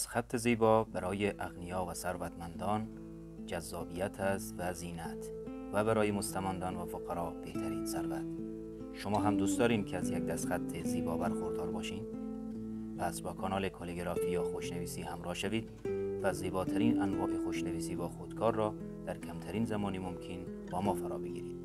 دستخط زیبا برای اغنیا و ثروتمندان جذابیت است و زینت، و برای مستمندان و فقرا بهترین ثروت. شما هم دوست دارین که از یک دستخط زیبا برخوردار باشین؟ پس با کانال کالیگرافی یا خوشنویسی همراه شوید و زیباترین انواع خوشنویسی با خودکار را در کمترین زمانی ممکن با ما فرا بگیرید.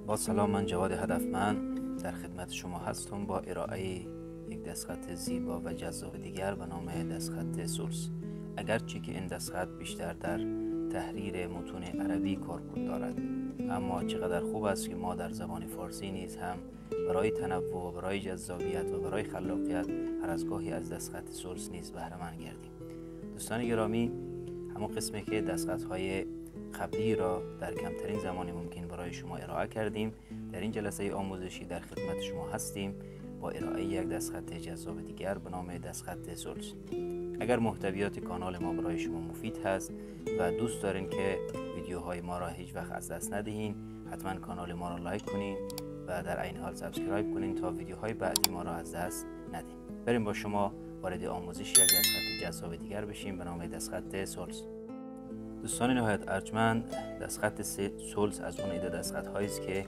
با سلام، من جواد هدفمند در خدمت شما هستم با ارائه یک دستخط زیبا و جذاب دیگر به نام دستخط سولز. اگرچه که این دستخط بیشتر در تحریر متون عربی کاربرد دارد، اما چقدر خوب است که ما در زبان فارسی نیز هم برای تنوع و برای جذابیت و برای خلاقیت هر از گاهی از دستخط سولز نیز بهره مند گردیم. دوستان گرامی، همون قسمی که دستخط‌های قبلی را در کمترین زمان ممکن برای شما ارائه کردیم، در این جلسه آموزشی در خدمت شما هستیم با ارائه یک دستخط جذاب دیگر به نام دستخط سولز. اگر محتویات کانال ما برای شما مفید هست و دوست دارین که ویدیوهای ما را هیچ وقت از دست ندهین، حتما کانال ما را لایک کنین و در عین حال سابسکرایب کنین تا ویدیوهای بعدی ما را از دست ندین. بریم با شما وارد آموزش یک دستخط جذاب دیگر بشیم به نام دستخط سولز. دوستان نهایت ارجمند، دستخط سولز از اون عده دستخط هایی است که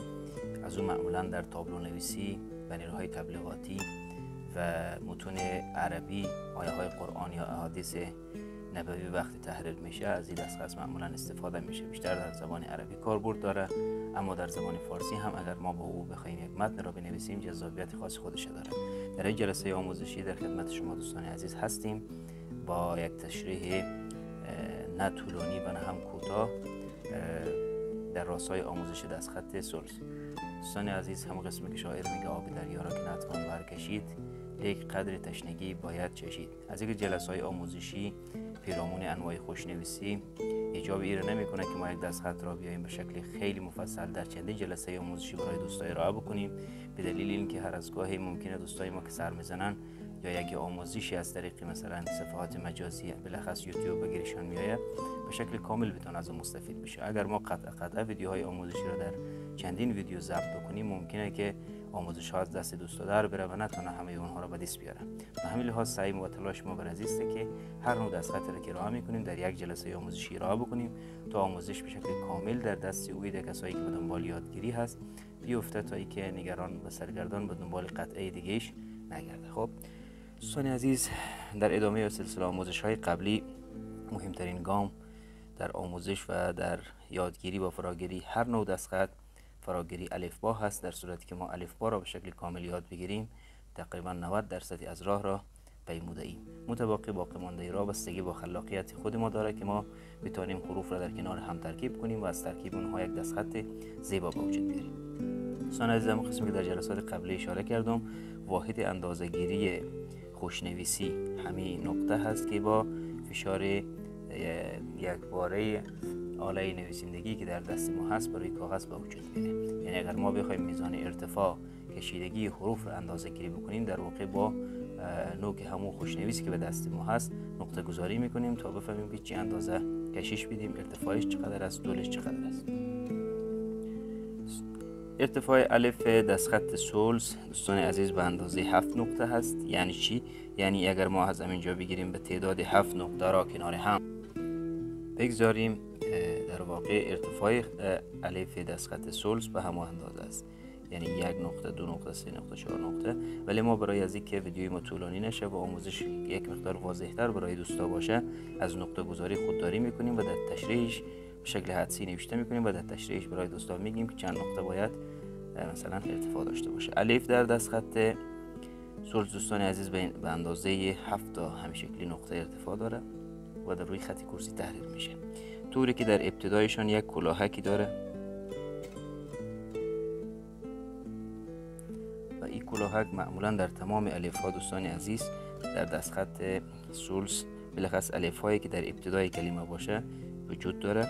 از اون معمولا در تابلو نویسی، بنرهای تبلیغاتی و متون عربی، آیه های قرآن یا احادیث نبوی وقتی تحریر میشه از این دستخط معمولا استفاده میشه. بیشتر در زبان عربی کاربرد داره، اما در زبان فارسی هم اگر ما با او بخوایم یک متن را بنویسیم جذابیت خاص خودش داره. در این جلسه آموزشی در خدمت شما دوستان عزیز هستیم با یک تشریح نه طولانی و نه هم کوتاه در راستای آموزش دستخط سولز. دوستان عزیز، هم قسمی که شاعر میگه آب دریا را که نتوان برکشید، لیک قدر تشنگی باید چشید. از یک جلسه‌های آموزشی پیرامون انواع خوشنویسی ایجاب ایره نمیکنه که ما یک دستخط را بیایم به شکل خیلی مفصل در چندین جلسه آموزشی برای دوستان ارائه بکنیم، به دلیل اینکه هر از گاهی ممکنه دوستای ما که سر میزنن یا یک آموزشی از طریق مثلا صفحات مجازی بالاخص یوتیوب بگیرشان میآید به شکل کامل بتون از اون مستفید بشه. اگر ما قطعا ویدیوهای آموزشی را در چندین ویدیو ضبط بکنیم ممکنه که آموزش ها از دست دوستا در بره و نتونه همه اونها را به دست بیاره. به همین لحاظ سعی و تلاش ما بر این است که هر نوع دستخطی را که ارائه میکنیم در یک جلسه آموزشی ارائه بکنیم تا آموزش به شکل کامل در دست اوی کسایی که به دنبال یادگیری هست بیفته تا اینکه نگران و سرگردان به دنبال قطعه دیگه‌اش نگرده. خب دوستان عزیز، در ادامه سلسله آموزش‌های قبلی مهمترین گام در آموزش و در یادگیری و فراگیری هر نوع دستخط فراگیری الفبا هست. در صورتی که ما الفبا را به شکل کامل یاد بگیریم تقریبا 90% از راه را پیموده ایم. متباقی باقی مانده را بستگی با خلاقیت خود ما داره که ما بتوانیم حروف را در کنار هم ترکیب کنیم و از ترکیب اونها یک دستخط زیبا به وجود بیاریم. دوستان عزیزم، قسمی که در جلسات قبلی اشاره کردم، واحد اندازه‌گیری خوشنویسی همین نقطه هست که با فشار یک باره آله نویسندگی که در دست ما هست برای کاغذ به وجود میاد. یعنی اگر ما بخوایم میزان ارتفاع کشیدگی حروف را اندازه گیری بکنیم، در واقع با نوک همون خوشنویسی که به دست ما هست نقطه گذاری میکنیم تا بفهمیم که چه اندازه کشش بدیم، ارتفاعش چقدر است، طولش چقدر است. ارتفاع الف دستخط سولز دوستان عزیز به اندازه 7 نقطه هست. یعنی چی؟ یعنی اگر ما از اینجا بگیریم به تعداد 7 نقطه را کنار هم بگذاریم، در واقع ارتفاع الف دستخط سولز به همون اندازه است. یعنی 1 نقطه، 2 نقطه، 3 نقطه، 4 نقطه. ولی ما برای از اینکه ویدیوی ما طولانی نشه و آموزش یک مقدار واضح‌تر برای دوستا باشه از نقطه گذاری خودداری میکنیم و در تشریحش به شکل حدسی نوشته میکنیم و در تشریحش برای دوستا میگیم که چند نقطه باید مثلا ارتفاع داشته باشه. الف در دستخط سولز دوستان عزیز به اندازه 7 تا همین شکلی نقطه ارتفاع داره و در روی خط کرسی تحریر میشه، طوری که در ابتدایشان یک کلاهکی داره و این کلاهک معمولا در تمام الف ها دوستان عزیز در دستخط سولز بالاخص الف هایی که در ابتدای کلمه باشه وجود داره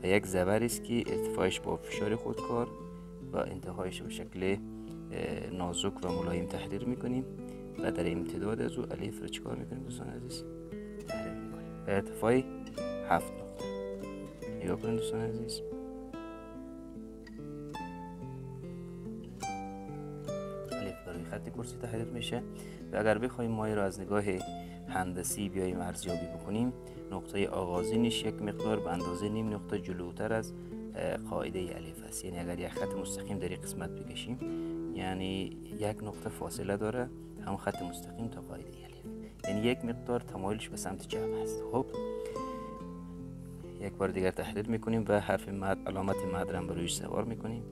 و یک زبر است که ارتفاعش با فشار خودکار و انتهایش به شکل نازک و ملایم تحریر میکنیم و در امتداد از او الف رو چیکار میکنیم دوستان عزیز؟ تحریر میکنیم به ارتفاع 7 نقطه. نگاه کنید دوستان عزیز، الف برای خط کرسی تحریر میشه اگر بخوایم مایه را از نگاه هندسی بیایم ارزیابی بکنیم، نقطه آغازینش یک مقدار به اندازه نیم نقطه جلوتر از قاعده الف است. یعنی اگر یک خط مستقیم در این قسمت بکشیم، یعنی یک نقطه فاصله داره هم خط مستقیم تا قاعده الف، یعنی یک مقدار تمایلش به سمت چپ است. خب یک بار دیگر تحلیل میکنیم و حرف مد، علامت مد را بر رویش سوار میکنیم.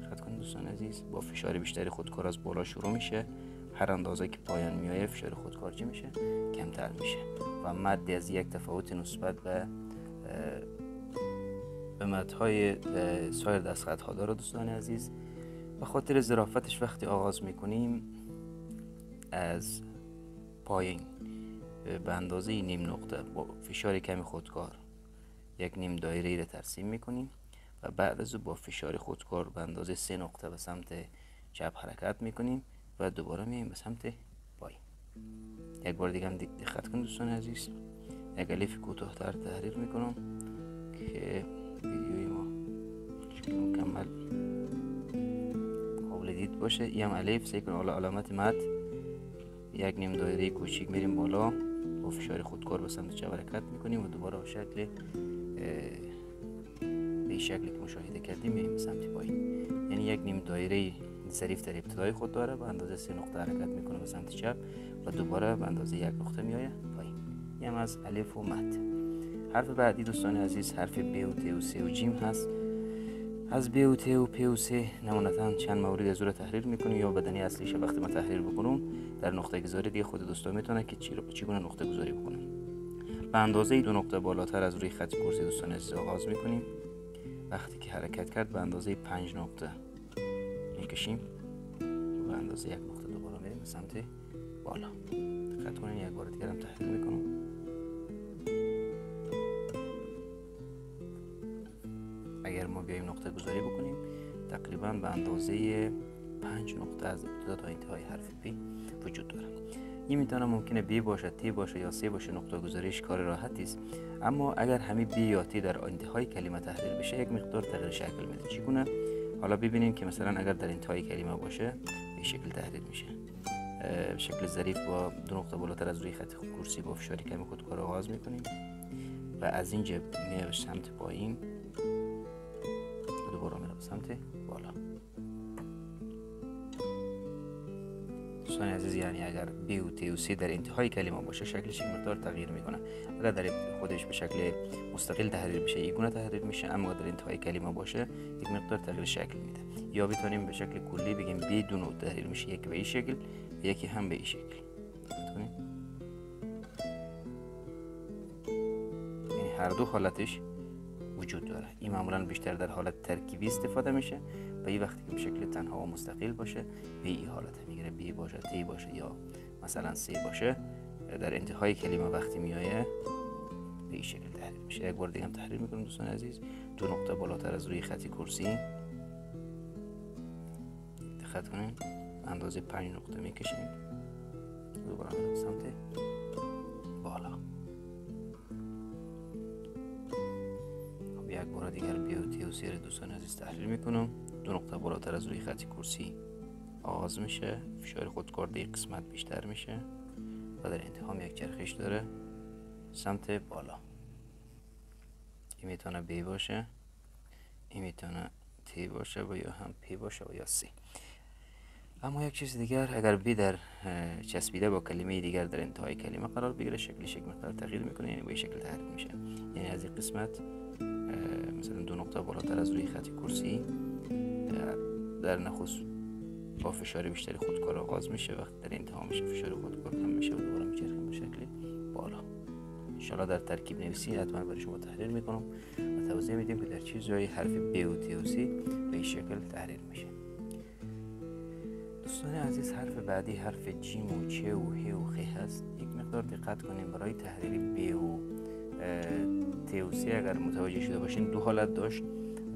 دقت کنید دوستان عزیز، با فشار بیشتری خودکار از بالا شروع میشه، هر اندازه که پایان میایه فشار خودکار چی میشه؟ کمتر میشه و مد از یک تفاوت نسبت به مدهای سایر دستخط ها داره دوستان عزیز. به خاطر ظرافتش وقتی آغاز میکنیم از پایین به اندازه نیم نقطه با فشار کمی خودکار یک نیم دایره را ترسیم میکنیم و بعد از با فشار خودکار به اندازه 3 نقطه به سمت چپ حرکت میکنیم و دوباره میایم به سمت پایین. یک بار دیگه هم دقت کنید دوستان عزیز، یک الف کوتاه‌تر تحریر میکنم که ویدیوی ما مکمل قابل دید باشه. این هم الف، سعی کنیم علامت مد یک نیم دایره کوچیک میریم بالا، با فشار خودکار به سمت چپ حرکت میکنیم و دوباره به شکل به شکلی که مشاهده کردیم میریم به سمت پایین. یعنی یک نیم دایره ظریف در ابتدای خود داره، به اندازه 3 نقطه حرکت میکنه به سمت چپ و دوباره به اندازه 1 نقطه میایه پایین. این هم از الف و مد. حرف بعدی دوستان عزیز حرف ب و ت و س و جیم هست. از ب و ت و پ و س نمونتا چند مورد از رو تحریر میکنیم یا بدنی اصلیش وقتی ما تحریر بکنم در نقطه گذاری دیگه خود دوستان میتونه که چگونه نقطه گذاری بکنم. به اندازه 2 نقطه بالاتر از روی خط کرسی دوستان عزیز آغاز میکنیم. وقتی که حرکت کرد به اندازه 5 نقطه میکشیم و به اندازه 1 نقطه دوباره میریم به سمت بالا. دقت کنین یک بار دیگه هم تحلیل میکنم. اگر ما بیایم نقطه گذاری بکنیم تقریبا به اندازه 5 نقطه از ابتدا تا انتهای حرف پ وجود داره. این میتونه ممکنه بی باشه، تی باشه یا سی باشه، نقطه گذاریش کار راحتی است. اما اگر همه بی یا تی در انتهای کلمه تحریر بشه یک مقدار تغییر شکل میده. چگونه؟ حالا ببینیم که مثلا اگر در انتهای کلمه باشه به شکل تحریر میشه، شکل ظریف با 2 نقطه بالاتر از روی خط کرسی با فشار کمی خودکار آغاز میکنیم و از اینجا میره سمت پایین و دوباره میره سمت بالا. دوستان عزیز، یعنی اگر بی و تی و سی در انتهای کلمه باشه شکلش یک مقدار تغییر میکنه. اگر در خودش به شکل مستقل تحریر بشه یک گونه تحریر میشه، اما در انتهای کلمه باشه یک مقدار تغییر شکل میده. یا بتونیم به شکل کلی بگیم بی دو نوع تحریر میشه، یکی به این شکل یکی هم به این شکل. یعنی هر دو حالتش وجود داره. این معمولا بیشتر در حالت ترکیبی استفاده میشه و این وقتی که به شکل تنها و مستقل باشه به این حالت میگیره، بی باشه، تی باشه یا مثلا سی باشه، در انتهای کلمه وقتی میایه به این شکل تحریر میشه. یک بار دیگه هم تحریر میکنم دوستان عزیز. 2 نقطه بالاتر از روی خط کرسی دقت کنین، اندازه 5 نقطه میکشیم دوباره به سمت بالا. یک بار دیگر بی و تی و سی رو دوستان عزیز تحلیل میکنم. 2 نقطه بالاتر از روی خط کرسی آغاز میشه، فشار خودکار در قسمت بیشتر میشه و در انتها یک چرخش داره سمت بالا. این میتونه بی باشه، این میتونه تی باشه و یا هم پی باشه و یا سی. اما یک چیز دیگر، اگر بی در چسبیده با کلمه دیگر در انتهای کلمه قرار بگیره شکلش یک مقدار تغییر میکنه، یعنی با این شکل تحریر میشه. یعنی از این قسمت مثلا 2 نقطه بالاتر از روی خط کرسی در نخست با فشار بیشتری خودکار آغاز میشه، وقتی در انتها میشه فشار خودکار کم میشه و دوباره میچرخیم به شکل بالا. انشالله در ترکیب نویسی حتما برای شما تحریر میکنم و توضیح میدیم که در چه جایی حرف ب و ت و سی به این شکل تحریر میشه. دوستان عزیز، حرف بعدی حرف جیم و چ و ه و خ هست. یک مقدار دقت کنیم. برای تحریر ب و ت و سی اگر متوجه شده باشین دو حالت داشت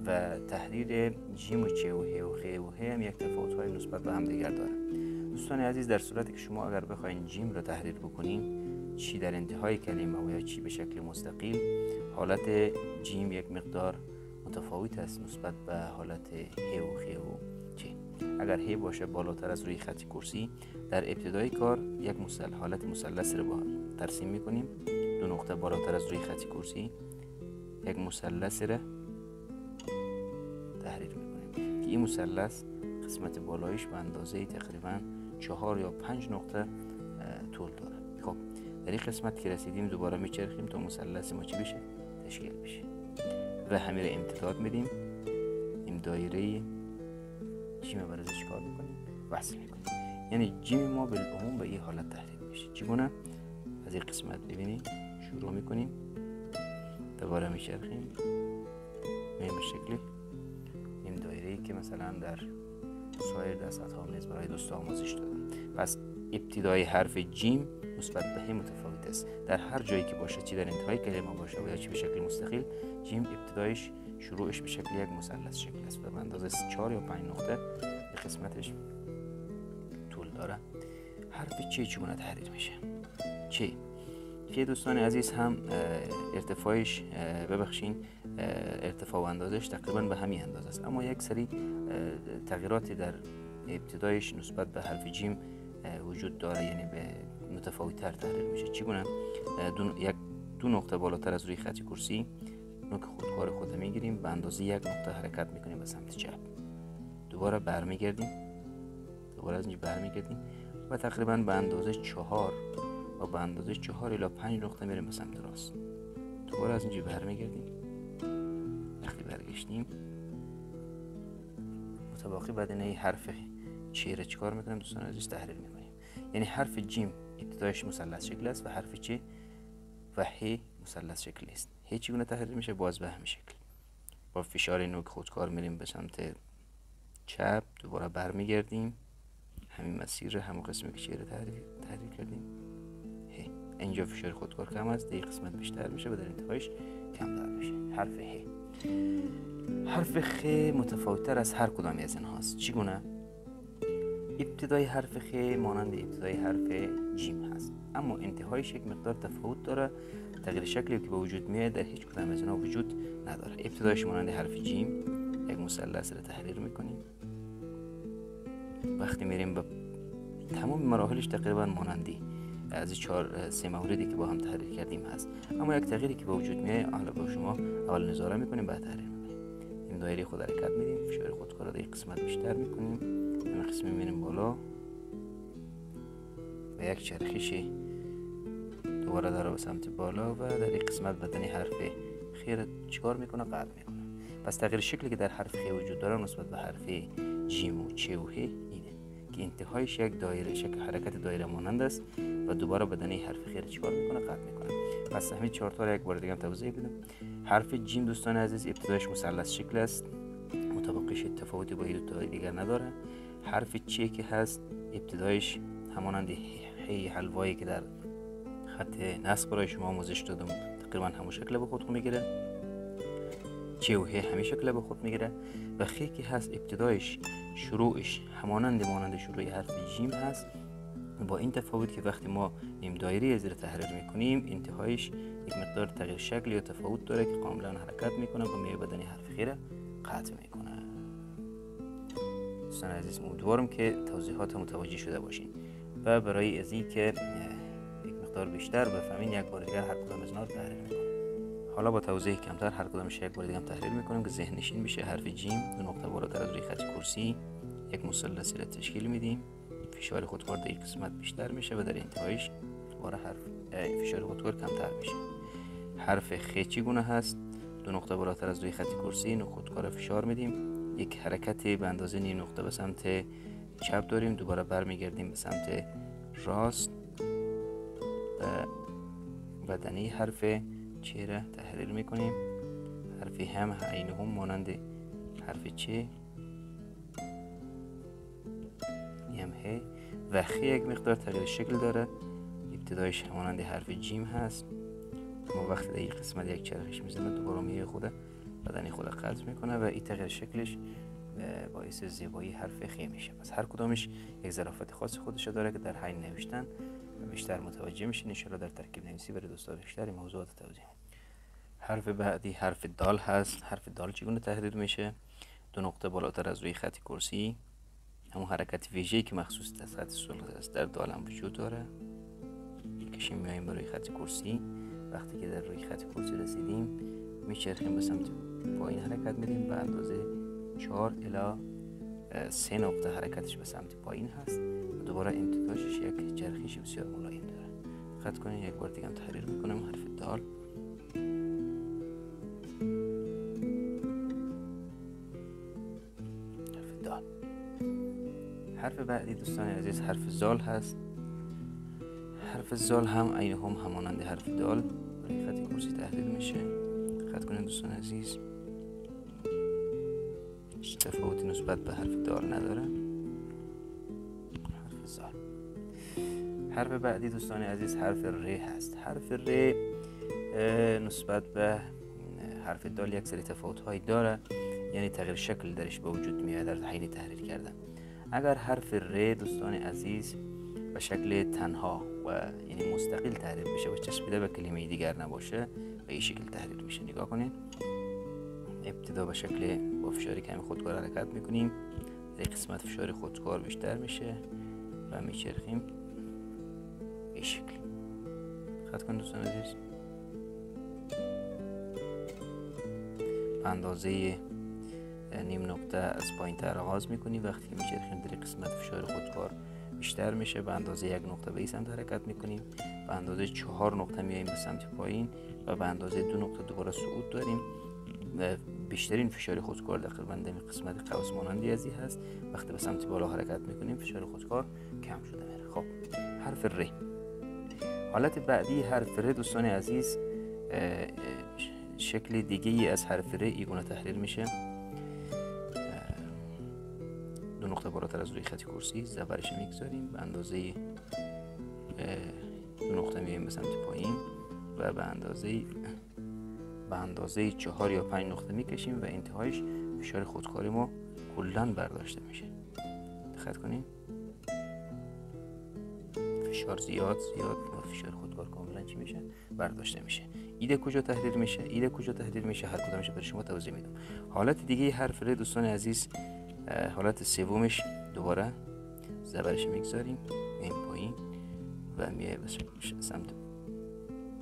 و تحریر جیم و چ و ه و خ و ه هم یک تفاوت‌های نسبت به هم دیگر داره. دوستان عزیز، در صورتی که شما اگر بخواید جیم را تحریر بکنین، چی در انتهای کلمه و یا چی به شکل مستقیم، حالت جیم یک مقدار متفاوت است نسبت به حالت ه و خ و چ. اگر هی باشه بالاتر از روی خط کرسی، در ابتدای کار یک حالت مثلث رو با ترسیم میکنیم. 2 نقطه بالاتر از روی خط کرسی یک مثلث رو تحریر میکنیم که این مثلث قسمت بالایش به اندازه تقریبا 4 یا 5 نقطه طول داره. خب در این قسمت که رسیدیم دوباره میچرخیم تا مثلث ما چی بشه؟ تشکیل بشه و همین رو امتداد میدیم. این دایره جیم برای چی کار میکنیم؟ وصل میکنیم. یعنی جیم ما بالعموم به این حالت تحریر میشه. چگونه؟ از این قسمت ببینید شروع میکنیم، دوباره میچرخیم به این شکلی. این دایره‌ای که مثلا در سایر درس‌ها نیز برای دوستا آموزش دادم. پس ابتدای حرف جیم نسبت به هم متفاوت است. در هر جایی که باشه، چی در انتهای کلمه باشه و یا چی به شکل مستقل، جیم ابتدایش شروعش به شکل یک مثلث شکل است و به اندازه 4 یا 5 نقطه به قسمتش طول داره. حرف چه چگونه تحریر میشه؟ چه دوستان عزیز هم ارتفاعش ارتفاع و اندازش تقریبا به همین اندازه است، اما یک سری تغییراتی در ابتدایش نسبت به حرف جیم وجود داره، یعنی به متفاوت تر تحریر میشه. چگونه؟ 2 نقطه بالاتر از روی خط کرسی نوک خودکار خود میگیریم، به اندازه 1 نقطه حرکت میکنیم به سمت چپ، دوباره برمیگردیم، دوباره از اینجا برمیگردیم و تقریبا به اندازه 4 و به اندازه 4 الی 5 نقطه میریم به سمت راست، دوباره از اینجا برمیگردیم. وقتی برگشتیم متباقی بعد این حرف چه را چیکار میکنیم دوستان عزیز؟ تحریر میکنیم. یعنی حرف جیم ابتدایش مثلث شکل است و حرف چه و ه مثلث شکل است. ه چگونه تحریر میشه؟ باز به همین شکل، با فشار نوک خودکار میریم به سمت چپ، دوباره برمیگردیم همین مسیر همون قسمی که چه را تحریر کردیم. ه اینجا فشار خودکار کم است، در قسمت بیشتر میشه و در انتهایش کمتر میشه. حرف ه. حرف خ متفاوت‌تر از هر کدامی از اینها است. چگونه؟ ابتدای حرف خ مانند ابتدای حرف جیم هست، اما انتهایش یک مقدار تفاوت داره. تغییر شکلی که به وجود میاد در هیچ کدام از اینها وجود نداره. ابتدایش مانند حرف جیم یک مثلث را تحریر میکنیم. وقتی میریم به تمام مراحلش تقریبا مانندی از 3 موردی که با هم تحریر کردیم هست، اما یک تغییری که به وجود میاد حالا با شما اول نظاره میکنیم بعد تحریر میکنیم. این دایره خود حرکت میدیم، فشار خودکار را در قسمت بیشتر میکنیم، این قسمی میریم بالا و یک چرخشی دوباره داره به سمت بالا و در این قسمت بدن حرف خیر چیکار میکنه؟ قطع میکنه. پس تغییر شکلی که در حرف خ وجود داره نسبت به حرف جیم و چ و ه اینه که انتهایش یک دایره شکل حرکت دایره مانند است و دوباره بدن حرف خیر چیکار میکنه؟ قطع میکنه. پس همین 4 تا را یک بار دیگه توضیح بدم. حرف جیم دوستان عزیز ابتدایش مثلث شکل است، مطابقش تفاوتی با دو تا دیگر نداره. حرف چ که هست ابتدایش همانند هی حلوایی که در خط نسق برای شما آموزش دادم تقریبا همون شکل به خود میگیره. چ و ه همین شکل به خود میگیره و خ که هست ابتدایش شروعش مانند شروع حرف جیم هست، با این تفاوت که وقتی ما نیم دایره از را تحریر میکنیم انتهایش یک مقدار تغییر شکل یا تفاوت داره که کاملا حرکت میکنه و میوه بدن حرف خیره قطع میکنه. دوستان عزیز امیدوارم که توضیحات متوجه شده باشین و برای از این که یک مقدار بیشتر بفهمین یک بار دیگر هر کدام از اینا رو تحریر میکنیم. حالا با توضیح کمتر هر کدامش یک بار دیگه هم تحریر میکنیم که ذهن نشین بشه. حرف جیم 2 نقطه بالاتر از روی خط کرسی یک مثلثی را تشکیل میدیم، فشار خودکار در این قسمت بیشتر میشه و در انتهایش دوباره فشار خودکار کمتر میشه. حرف خ چگونه هست؟ 2 نقطه بالاتر از روی خط کرسی نوک خودکار فشار میدیم، یک حرکت به اندازه نیم نقطه به سمت چپ داریم، دوباره برمیگردیم به سمت راست و بدنه حرف چه را تحریر میکنیم. حرف هم عینهم مانند حرف چه هم ه و خ یک مقدار تغییر شکل داره، ابتدایش همانند حرف جیم هست، اما وقتی در این قسمت یک چرخش میزنه دوباره میه خود بدنی خود قطع میکنه و این تغییر شکلش باعث زیبایی حرف خ میشه. پس هر کدامش یک ظرافت خاص خودش داره که در حین نوشتن بیشتر متوجه میشین. ان شاء الله در ترکیب نویسی برای دوستان بیشتر این موضوعات توضیح. حرف بعدی حرف دال هست. حرف دال چگونه تحریر میشه؟ 2 نقطه بالاتر از روی خط کرسی همون حرکت ویژه‌ای که مخصوص دستخط صلح است در دال هم وجود داره. میکشیم میایم به روی خط کرسی. وقتی که در روی خط کرسی رسیدیم میچرخیم به سمت پایین حرکت میدیم به اندازه 4 الی 3 نقطه حرکتش به سمت پایین هست و دوباره امتدادش یک چرخش بسیار ملایم داره. دقت کنید یک بار دیگه هم تحریر میکنم حرف دال. حرف دال. حرف بعدی دوستان عزیز حرف زال هست. حرف زال هم عین همانند حرف دال روی خط کرسی تحریر میشه. دقت کنید دوستان عزیز هیچ تفاوتی نسبت به حرف دال نداره. حرف زال. حرف بعدی دوستان عزیز حرف ر هست. حرف ر نسبت به حرف دال یک سری تفاوت هایی داره، یعنی تغییر شکل درش به وجود میاد در حین تحریر کردن. اگر حرف ر دوستان عزیز به شکل تنها و یعنی مستقل تحریر بشه و چسبیده به کلمه دیگر نباشه به این شکل تحریر میشه. نگاه کنید. ابتدا به شکل با فشار کمی خودکار حرکت میکنیم. در قسمت فشار خودکار بیشتر میشه و میچرخیم به این شکل. دقت کنید دوستان عزیز. اندازه نیم نقطه از پایین تر آغاز میکنیم. وقتی که میچرخیم در قسمت فشار خودکار بیشتر میشه. به اندازه 1 نقطه به این سمت حرکت میکنیم. به اندازه 4 نقطه میاییم به سمت پایین و به اندازه 2 نقطه دوباره صعود داریم. بیشترین فشار خودکار تقریبا در قسمت قوس مانندی ازی هست. وقتی به سمت بالا حرکت میکنیم فشار خودکار کم شده میره. خب حرف ر. حالت بعدی حرف ر دوستان عزیز شکل دیگه ای از حرف ر اینگونه تحریر میشه. 2 نقطه بالاتر از روی خط کرسی زبرش میگذاریم. به اندازه 2 نقطه میایم به سمت پایین و به اندازه 4 یا 5 نقطه میکشیم و انتهایش فشار خودکاری ما کلاً برداشته میشه. دقت کنید. فشار زیاد و فشار خودکار کاملا چی میشه؟ برداشته میشه. ایده کجا تحریر میشه؟ هر کدامش برای شما توضیح میدم. حالت دیگه حرف ر دوستان عزیز حالت سومش دوباره زبرش میگذاریم این پایین و میای به سمت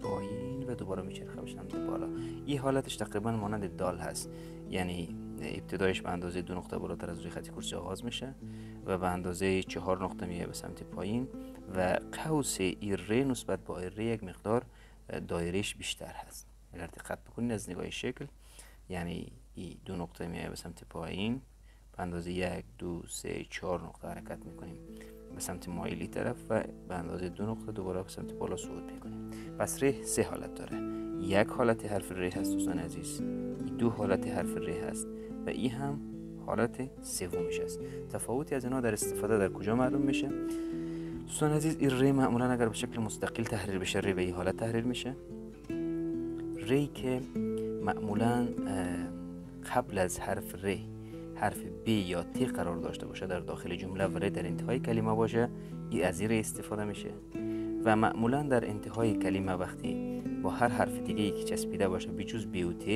پایین و دوباره میچرخه به سمت بالا. این حالتش تقریبا مانند دال هست، یعنی ابتدایش به اندازه 2 نقطه بالاتر از روی خط کرسی آغاز میشه و به اندازه 4 نقطه میای به سمت پایین و قوس این ر نسبت با ر یک مقدار دایرهش بیشتر هست. اگر دقت بکنید از نگاه شکل، یعنی این 2 نقطه میای به سمت پایین به اندازه 1 2 3 4 نقطه حرکت میکنیم به سمت مایلی طرف و به اندازه 2 نقطه دوباره به سمت بالا صعود میکنیم. پس ر 3 حالت داره. یک حالت حرف ر هست دوستان عزیز، 2 حالت حرف ر هست و این هم حالت سومش است. تفاوتی از اینا در استفاده در کجا معلوم میشه دوستان عزیز؟ این ر معمولا اگر به شکل مستقل تحریر بشه ر به این حالت تحریر میشه. ری که معمولا قبل از حرف ر حرف ب یا ت قرار داشته باشه در داخل جمله و ر در انتهای کلمه باشه، این از این استفاده میشه. و معمولا در انتهای کلمه وقتی با هر حرف دیگه ای که چسبیده باشه بجز ب و ت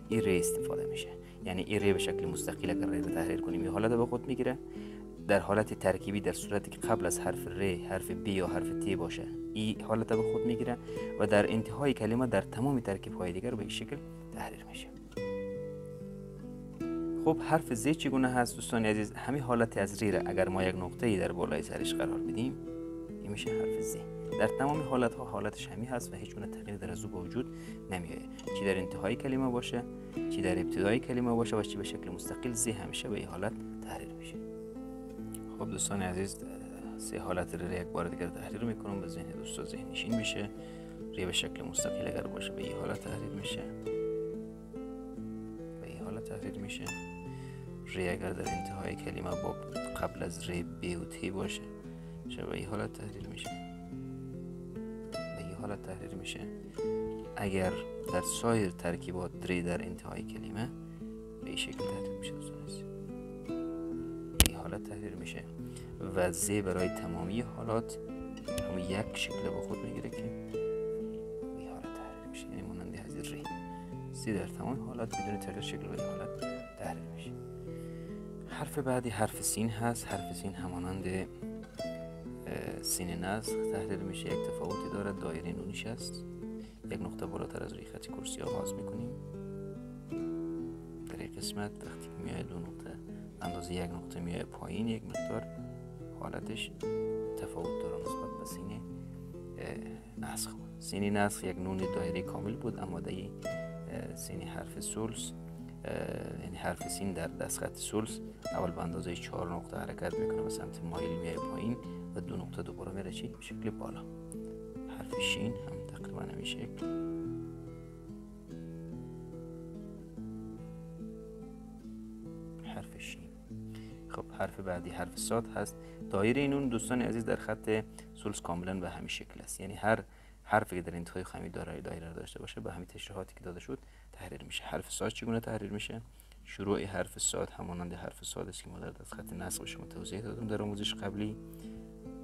این ر استفاده میشه. یعنی این ر به شکل مستقل اگر ر رو تحریر کنیم این حالت به خود میگیره. در حالت ترکیبی در صورتی که قبل از حرف ر حرف ب یا حرف ت باشه این حالت به خود میگیره و در انتهای کلمه در تمام ترکیب های دیگر به این شکل تحریر میشه. خب حرف ز چگونه هست دوستان عزیز؟ همین حالت از ر اگر ما یک نقطه‌ای در بالای سرش قرار بدیم این میشه حرف ز. در تمام حالت ها حالتش همین هست و هیچ گونه تغییر در از او به وجود نمیاد، چی در انتهای کلمه باشه چی در ابتدای کلمه باشه و چی به شکل مستقل ز همیشه به این حالت تحریر میشه. خب دوستان عزیز 3 حالت ر یک بار دیگر تحریر میکنم به ذهن دوستا ذهن نشین میشه. ر به شکل مستقل اگر باشه به این حالت تحریر میشه، به این حالت تحریر میشه. ر اگر در انتهای کلمه با قبل از ر ب و ت باشه به این حالت تحریر میشه، به این حالت تحریر میشه. اگر در سایر ترکیبات ر در انتهای کلمه به این شکل تحریر میشه دوستان عزیز، به این حالت تحریر میشه. و ز برای تمامی حالات همون یک شکل با خود میگیره که به این حالت تحریر میشه، یعنی مانند از ر. ز در تمام حالات بدون تغییر شکل به این حالت تحریر میشه. حرف بعدی حرف سین هست. حرف سین همانند سین نسخ تحریر میشه. یک تفاوتی دارد، دایره نونیش است. یک نقطه بالاتر از روی خط کرسی آغاز میکنیم. در این قسمت وقتی میای دو نقطه اندازه یک نقطه میای پایین، یک مقدار حالتش تفاوت داره نسبت به سین نسخ. سین نسخ یک نون دایره کامل بود، اما در سین حرف ثلث یعنی حرف سین در دستخط ثلث اول به اندازه 4 نقطه حرکت میکنه به سمت مایل میای پایین و 2 نقطه دوباره میره چی؟ به شکل بالا. حرف شین هم تقریبا همین شکل. حرف شین. خب حرف بعدی حرف صاد هست. دایره نون دوستان عزیز در خط ثلث کاملا به همین شکل است، یعنی هر حرفی که در انتهای خمی دایره داشته باشه به همین تشریحاتی که داده شد تحریر میشه. حرف صاد چگونه تحریر میشه؟ شروع حرف صاد همانند حرف صاد است که ما در خط نسخ به شما توضیح دادم در آموزش قبلی.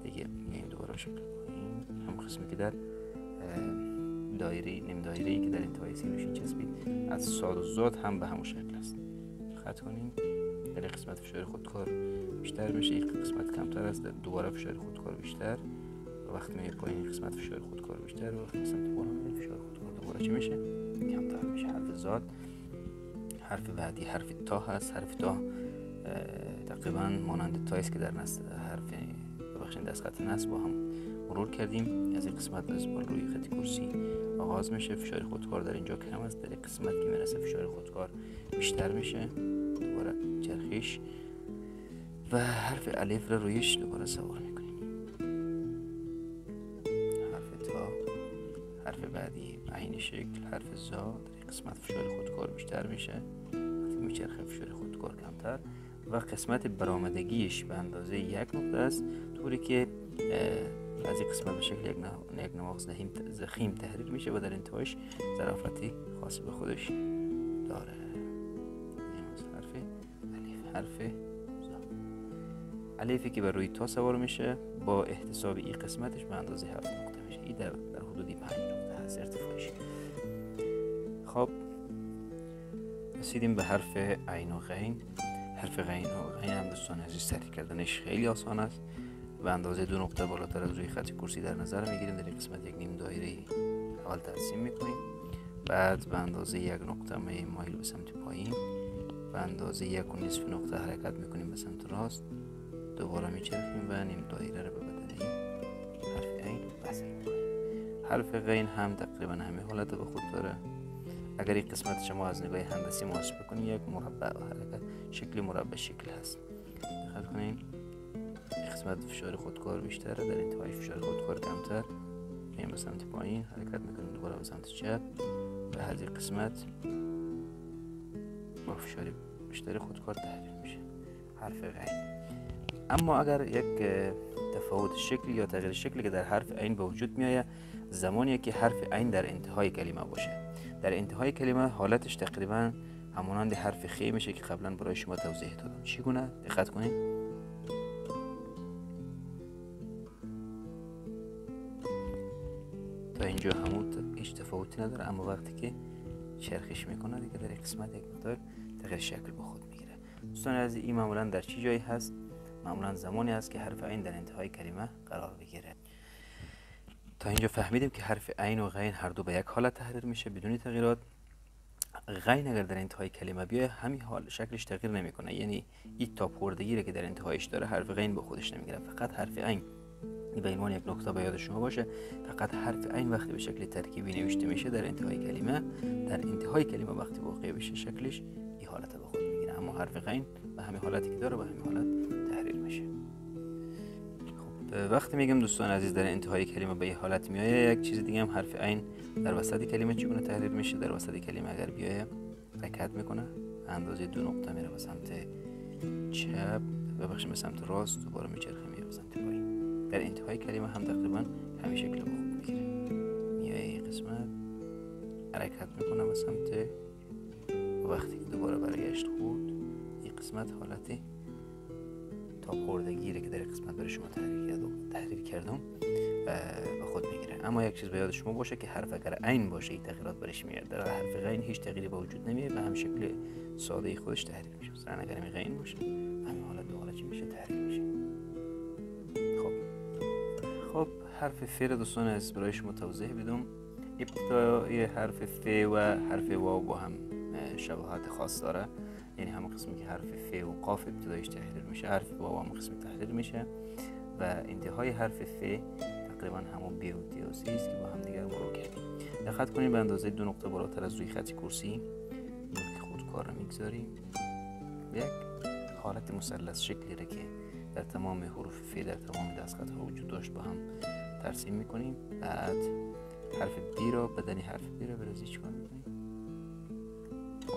دیگه میایم دوباره شکل هم قسمی که در دایره نیم دایره‌ای که در انتهای سین نوشین چسبید از صاد و ضاد هم به همون شکل است. خط کنیم. در قسمت فشار خودکار بیشتر میشه، این قسمت کمتر است. دوباره فشار خودکار بیشتر و وقتی میای پایین قسمت فشار خودکار بیشتر و وقتی سمت بالا میاد فشار خودکار دوباره چی میشه؟ کمتر میشه. حرف ضاد. حرف بعدی حرف تا هست. حرف تا تقریبا مانند تا است که در حرف دستخط نسخ با هم مرور کردیم. از این قسمت از بالا روی خط کرسی آغاز میشه. فشار خودکار در اینجا کم است، در این قسمت که میرسه فشار خودکار بیشتر میشه. دوباره چرخش و حرف الف رو رویش دوباره سوار میکنیم. حرف تا. حرف بعدی عین شکل. حرف زا. در این قسمت فشار خودکار بیشتر میشه، وقتی میچرخه فشار خودکار کمتر و قسمت برآمدگیش به اندازه یک نقطه است، طوری که از این قسمت به شکل یک نواقص ضخیم تحریر میشه و در انتهایش ظرافتی خاص به خودش داره. حرف الف. حرف زا. الفی که بر روی تا سوار میشه با احتساب این قسمتش به اندازه 7 نقطه میشه. این در حدودی 5 نقطه هست ارتفاعش. خب رسیدیم به حرف عین و غین. حرف غین و غین هم دوستان عزیز تحریر کردنش خیلی آسان است. به اندازه 2 نقطه بالاتر از روی خط کرسی در نظر میگیریم. در این قسمت یک نیم دایره اول ترسیم میکنیم، بعد به اندازه 1 نقطه مایل به سمت پایین، به اندازه 1.5 نقطه حرکت میکنیم به سمت راست، دوباره میچرخیم و نیم دایره رو به بدنه حرف عین وصل میکنیم. حرف غین هم تقریبا همین حالت به خود داره. اگر این قسمت شما از نگاه هندسی محاسبه کنید یک مربع حرکت شکل مربع شکل هست. دقت کنین قسمت فشار خودکار بیشتره، در انتهای فشار خودکار کمتر. میایم به سمت پایین حرکت میکنیم، دوباره به سمت چپ و هذه قسمت با فشار بیشتر خودکار تحریر میشه. حرف غین. اما اگر یک تفاوت شکلی یا تغییر شکلی که در حرف عین به وجود میآید زمانی که حرف عین در انتهای کلمه باشه. در انتهای کلمه حالتش تقریبا همانند حرف خ میشه که قبلا برای شما توضیح دادم. چگونه؟ دقت کنید. تا اینجا همون هیچ تفاوتی نداره، اما وقتی که چرخش میکنه دیگه در قسمت یک مقدار تغییر شکل به خود میگیره. دوستان عزیز این معمولا در چه جایی هست؟ معمولا زمانی است که حرف عین در انتهای کلمه قرار بگیره. تا اینجا فهمیدیم که حرف عین و غین هر دو به یک حالت تحریر میشه بدون تغییرات. غین اگر در انتهای کلمه بیاید همین حال شکلش تغییر نمیکنه، یعنی این تاپوردگی که در انتهایش داره حرف غین به خودش نمیگیره. فقط حرف عین به عنوان یک نکته به یاد شما باشه، فقط حرف عین وقتی به شکل ترکیبی نوشته میشه در انتهای کلمه وقتی واقع بشه شکلش این حالت به خود میگیره، اما حرف غین به همین حالتی که داره به همین حالت تحریر میشه. خب وقتی میگم دوستان عزیز در انتهای کلمه به این حالت میایه، یک چیز دیگه هم حرف عین در وسط کلمه چگونه تحریر میشه؟ در وسط کلمه اگر بیایه حرکت میکنه، اندازه 2 نقطه میره به سمت چپ و بخش به سمت راست، دوباره میچرخه میره به سمت پایین. در انتهای کلمه هم تقریبا همین شکل به خود میگیره. میایه این قسمت حرکت میکنه به سمت و وقتی که دوباره برگشت خود این قسمت حالتی تاپوردگی که در قسمت برای شما تحریر کردم به خود میگیره. اما یک چیز به یاد شما باشه که حرف اگر عین باشه این تغییرات برش میاد، در حرف غین هیچ تغییری به وجود نمیاد و هم شکل ساده خودش تحریر میشه. مثلا اگر این غین باشه همین حالت به حالت چی میشه؟ تحریر میشه. خب حرف ف رو دوستان از برای شما توضیح بدم. ابتدای حرف ف و حرف واو با هم شباهت خاص داره، یعنی همون قسمی که حرف ف و قاف ابتدایش تحریر میشه، حرف واو هم قسمی تحریر میشه و انتهای حرف ف تقریبا همون ب و ت و س است که با هم دیگر مرور کردیم. دقت کنید به اندازه 2 نقطه بالاتر از روی خط کرسی که خودکار رو میگذاریم، یک حالت مثلث شکلی را که در تمام حروف ف در تمام دستخط ها وجود داشت با هم ترسیم میکنیم. بعد حرف بی را، بدنی حرف بی را برازی چکار میکنیم؟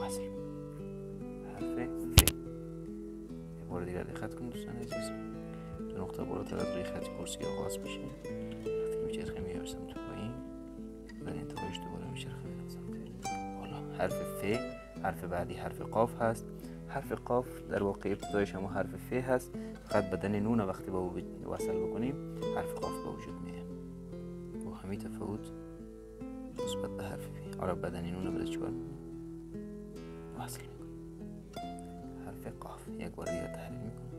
وصل. حرف ف یه بار دیگر دقت کنید دوستان عزیز، 2 نقطه بالاتر از روی خط کرسی آغاز میشه، وقتی میچرخه میاد سمت پایین، در انتهایش دوباره میچرخه میاد سمت بالا. حرف ف. حرف بعدی حرف قاف هست. حرف قاف در واقع ابتدایش هم حرف ف هست، فقط بدن نون وقتی با وصل بکنیم حرف قاف به وجود میاد. با همین تفاوت نسبت به حرف ف. حالا بدن نون رو چیکار میکنیم؟ وصل میکنیم. حرف قاف یک بار دیگه تحریر میکنیم.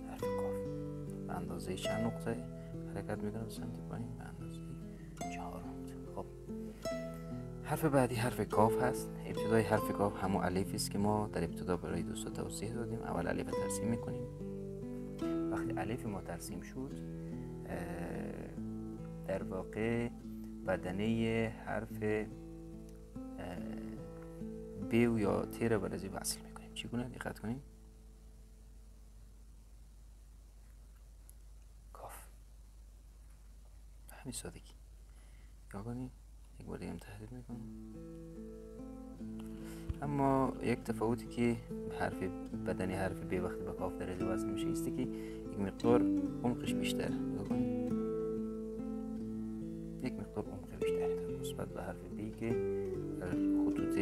حرف قاف به اندازه چند نقطه حرکت میکنه به سمت پایین؟ به اندازه 4 نقطه. خب حرف بعدی حرف کاف هست. ابتدای حرف کاف همون الف است که ما در ابتدا برای دوستا توضیح دادیم. اول الف ترسیم میکنیم. وقتی الف ما ترسیم شد، در واقع بدنه حرف ب یا ت را برازی وصل میکنیم. چگونه؟ دقت کنیم. کاف همین سادگی. یا کنیم یک بار دیگه هم تحریر میکنم. اما یک تفاوتی که حرف بدنی حرف ب وقتی به کاف درجه وصل میشه ایستی که یک مقدار عمقش بیشتره. یک مقدار عمق بیشتره نسبت به حرف بی که در خطوط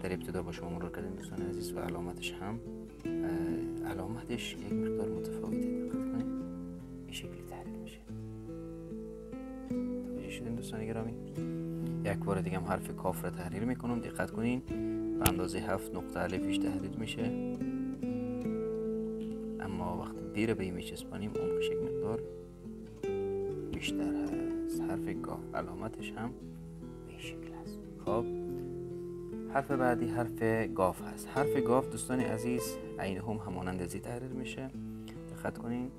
در ابتدا با شما مرور کردیم دوستان عزیز و علامتش هم علامتش یک مقدار متفاوته. دقت کنید این شکلی تحریر میشه. توجه شدین دوستان گرامی؟ یک بار دیگه هم حرف کاف را تحریر میکنم. دقت کنین به اندازه 7 نقطه الفش تحریر میشه، اما وقتی بی را به این میچسبانیم عمقش یک مقدار بیشتر هست. حرف گاف علامتش هم به این شکل هست. خب حرف بعدی حرف گاف هست. حرف گاف دوستان عزیز عین هم همانند ازی تحریر میشه. دقت کنین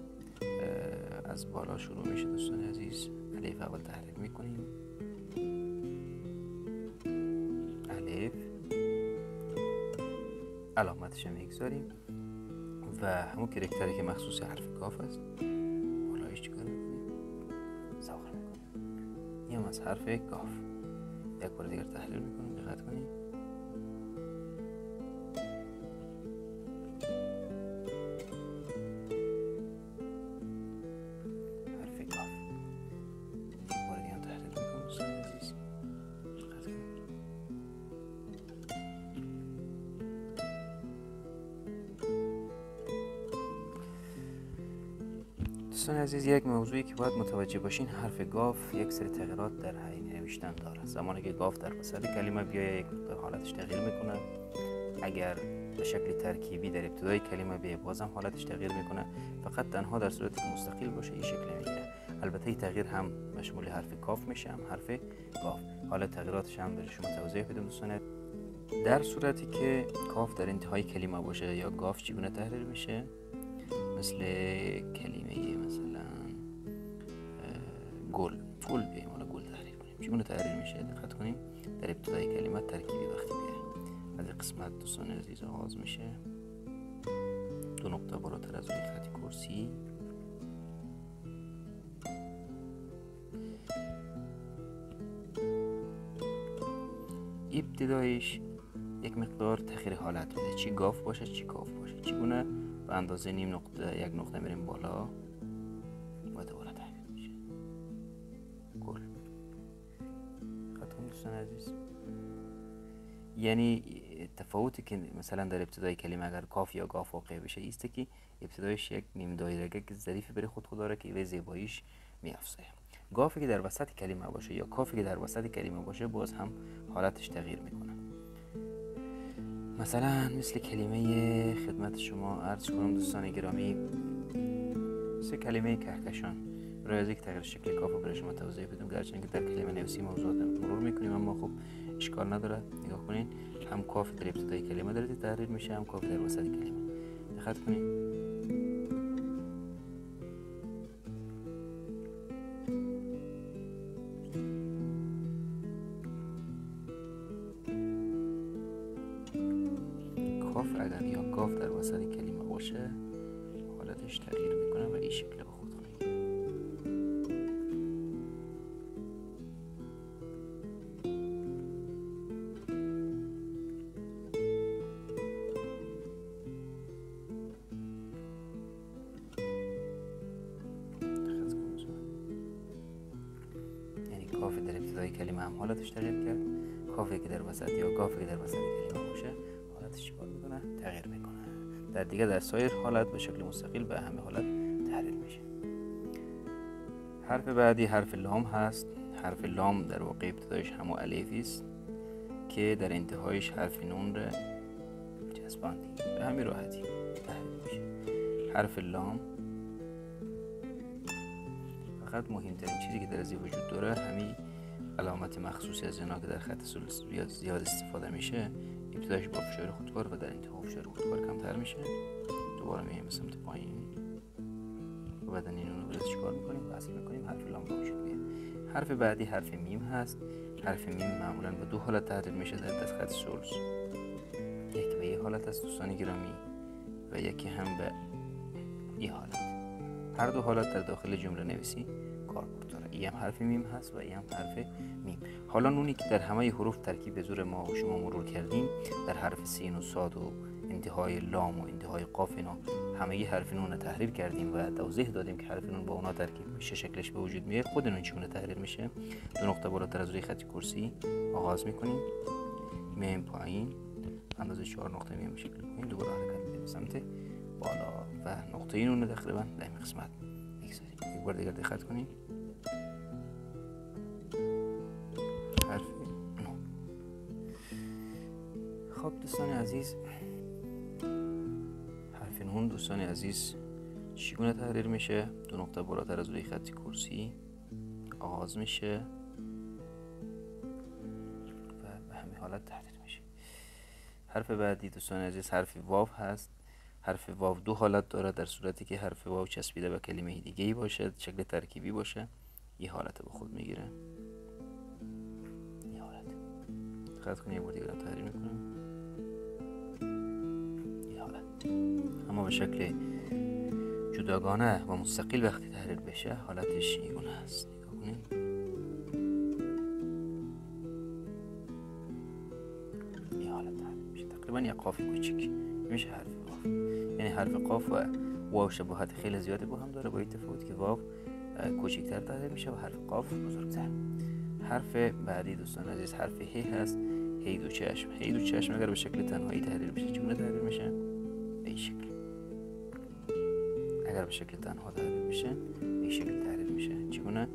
از بالا شروع میشه دوستان عزیز. الف اول تحریر میکنیم. الف علامتش هم میگذاریم و همون کرکتری که مخصوص حرف گاف است بالایش چیکار میکنیم؟ سوار میکنیم. این هم از حرف گاف. یک بار دیگر تحریر میکنیم. دقت کنیم. حرف گاف. یک بار دیگر هم تحریر میکنیم دوستان عزیز. دقت کنیم. دوستان عزیز یک موضوعی که باید متوجه باشین، حرف گاف یک سری تغییرات در هیئت نوشتن داره. زمانی که گاف در وسط کلمه بیایه یک مقدار حالتش تغییر میکنه. اگر به شکل ترکیبی در ابتدای کلمه بیایه بازم حالتش تغییر میکنه. فقط تنها در صورتی که مستقل باشه این شکل میگیره. البته این تغییر هم مشمول حرف کاف میشه هم حرف گاف. حالا تغییراتش هم برای شما توضیح بدم دوستان. در صورتی که کاف در انتهای کلمه باشه یا گاف چگونه تحریر میشه؟ مثل کلمه مثلا گل بیاییم حالا گل تحریر کنیم. چگونه تحریر میشه؟ دقت کنیم در ابتدای کلمه ترکیبی وقتی بیاییم از این قسمت دوستان عزیز آغاز میشه. 2 نقطه بالاتر از روی خط کرسی ابتدایش یک مقدار تغییر حالت بده، چی گاف باشه چی کاف باشه. چگونه؟ به اندازه نیم نقطه یک نقطه میریم بالا و دوباره تحریر میشه. گل. خطون دوستان عزیز، یعنی تفاوتی که مثلا در ابتدای کلمه اگر کاف یا گاف واقع بشه ایسته که ابتدایش یک نیم دایره ظریفی برای خود داره که به زیباییش میافزاید. گافی که در وسط کلمه باشه یا کافی که در وسط کلمه باشه باز هم حالتش تغییر میکنه. مثلا مثل کلمه خدمت شما عرض کنم دوستان گرامی، مثل کلمه کهکشان، برای از یک تغییر شکل کاف رو برای شما توضیح بدم، گرچه که در کلمه نویسی موضوعات مرور میکنیم اما خب اشکال نداره. نگاه کنین، هم کاف در ابتدای کلمه داره تحریر میشه، هم کاف در وسط کلمه. دقت کنین. کاف اگر یا کاف در وسط کلمه باشه حالتش تغییر میکنه و این شکل به خود کنید. یعنی کافی در ابتدای کلمه هم حالتش تغییر کرد، کافی که در وسط یا کافی که در وسط کلمه باشه حالتش چیکار میکنه؟ تغییر میکنه. در سایر حالت به شکل مستقل به همه حالت تحریر میشه. حرف بعدی حرف لام هست. حرف لام در واقع ابتدایش همو الفی است که در انتهایش حرف نون را چسباندیم، به همین راحتی تحریر میشه. حرف لام فقط مهمترین چیزی که در ازی وجود داره همین علامت مخصوصی از اینا که در خط ثلث زیاد استفاده میشه، ابتدایش با فشار خودکار و در انتها فشار خودکار کمتر میشه. دوباره میایم به سمت پایین و بعد این رو برای چیکار میکنیم؟ وصل میکنیم، حرف لام به وجود میاد. حرف بعدی حرف میم هست. حرف میم معمولا به دو حالت تحریر میشه در دستخط ثلث. یکی به یه حالت است دوستان گرامی و یکی هم به این حالت. هر دو حالت در داخل جمله نویسی کاربرد داره. این هم حرف میم هست و این هم حرف میم. حالا نونی که در همه حروف ترکیب به زور ما و شما مرور کردیم، در حرف سین و صاد و انتهای لام و انتهای قاف اینا همه حرف نون رو تحریر کردیم و توضیح دادیم که حرف نون با اونا ترکیب میشه شکلش به وجود میاد. خود نون چگونه تحریر میشه؟ دو نقطه بالاتر از روی خط کرسی آغاز میکنیم، میایم پایین، اندازه 4 نقطه میایم به شکل پایین، دوباره حرکت میدیم به سمت بالا و نقطه این نون تقریبا در این قسمت میگذاریم. یک بار دیگر دقت کنید. حرف نون. خب دوستان عزیز، حرف نون دوستان عزیز چگونه تحریر میشه؟ دو نقطه بالاتر از روی خط کرسی آغاز میشه و به همین حالت تحریر میشه. حرف بعدی دوستان عزیز حرف واو هست. حرف واو دو حالت داره. در صورتی که حرف واو چسبیده به کلمه دیگه ای باشه، شکل ترکیبی باشه، یه حالت به خود میگیره. یه حالت. دقت کنید، یه بار دیگه تحریر میکنم. یه حالت. اما به شکل جداگانه و مستقل وقتی تحریر بشه حالتش اینگونه هست. نگاه کنید. یه حالت تحریر میشه. تقریبا یه قاف کوچیک میشه حرف واو. یعنی حرف قاف و واو شباهت خیلی زیادی با هم داره، با این تفاوت که واو کوچکتر تحریر میشه و حرف قاف بزرگتر. حرف بعدی دوستان عزیز حرف هی هست. هی دو چشم. هی دو چشم اگر به شکل تنهایی تحریر بشه چگونه تحریر میشه؟ به این شکل. اگر به شکل تنها تحریر بشه به این شکل تحریر میشه. چگونه؟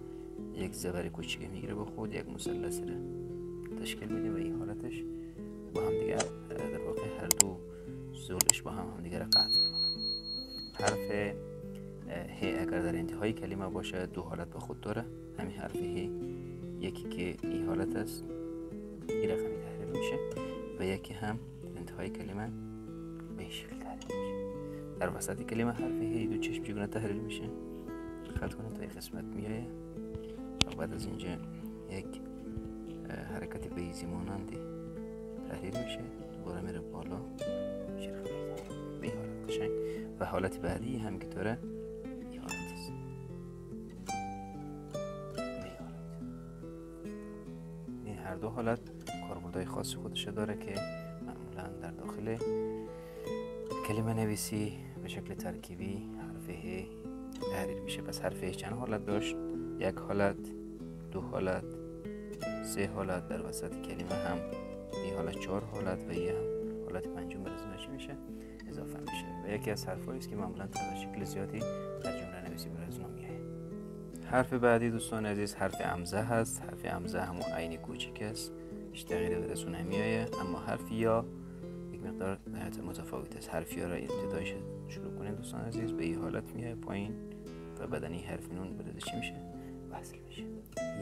یک زبر کوچیک میگیره با خود، یک مثلث رو تشکیل میده و این حالتش با هم دیگه در واقع هر دو زولش با هم دیگه رو قطع میکنن. حرف هی اگر در انتهای کلمه باشه دو حالت به خود داره. همین حرف هی، یکی که این حالت است، این رقمی تحریر میشه و یکی هم در انتهای کلمه به این شکل تحریر میشه. در وسط کلمه حرف هی دو چشم چگونه تحریر میشه؟ دقت کنید تا این قسمت میایه و بعد از اینجا یک حرکت بیضی مانندی تحریر میشه، دوباره میره بالا شرخ به این حالت قشنگ. و حالت بعدی هم که داره این حالت است، به این حالت. این هر دو حالت کاربردهای خاص خودش داره که معمولا در داخل کلمه نویسی به شکل ترکیبی حرف ه تحریر میشه. پس حرف ه چند حالت داشت؟ یک حالت، دو حالت، سه حالت، در وسط کلمه هم این حالت 4 حالت و یه هم حالت پنجم برای میشه اضافه میشه و یکی از حرفایی است که معمولا در شکل زیادی در جمله نویسی برای میاد. حرف بعدی دوستان عزیز حرف امزه هست. حرف امزه همون عین کوچک است، هیچ تغییری به دست نمیآید. اما حرف یا یک مقدار متفاوت است. حرف یا را ابتدایش شروع کنید دوستان عزیز، به این حالت میاد پایین و بدن این حرف نون بده چی میشه؟ وصل میشه.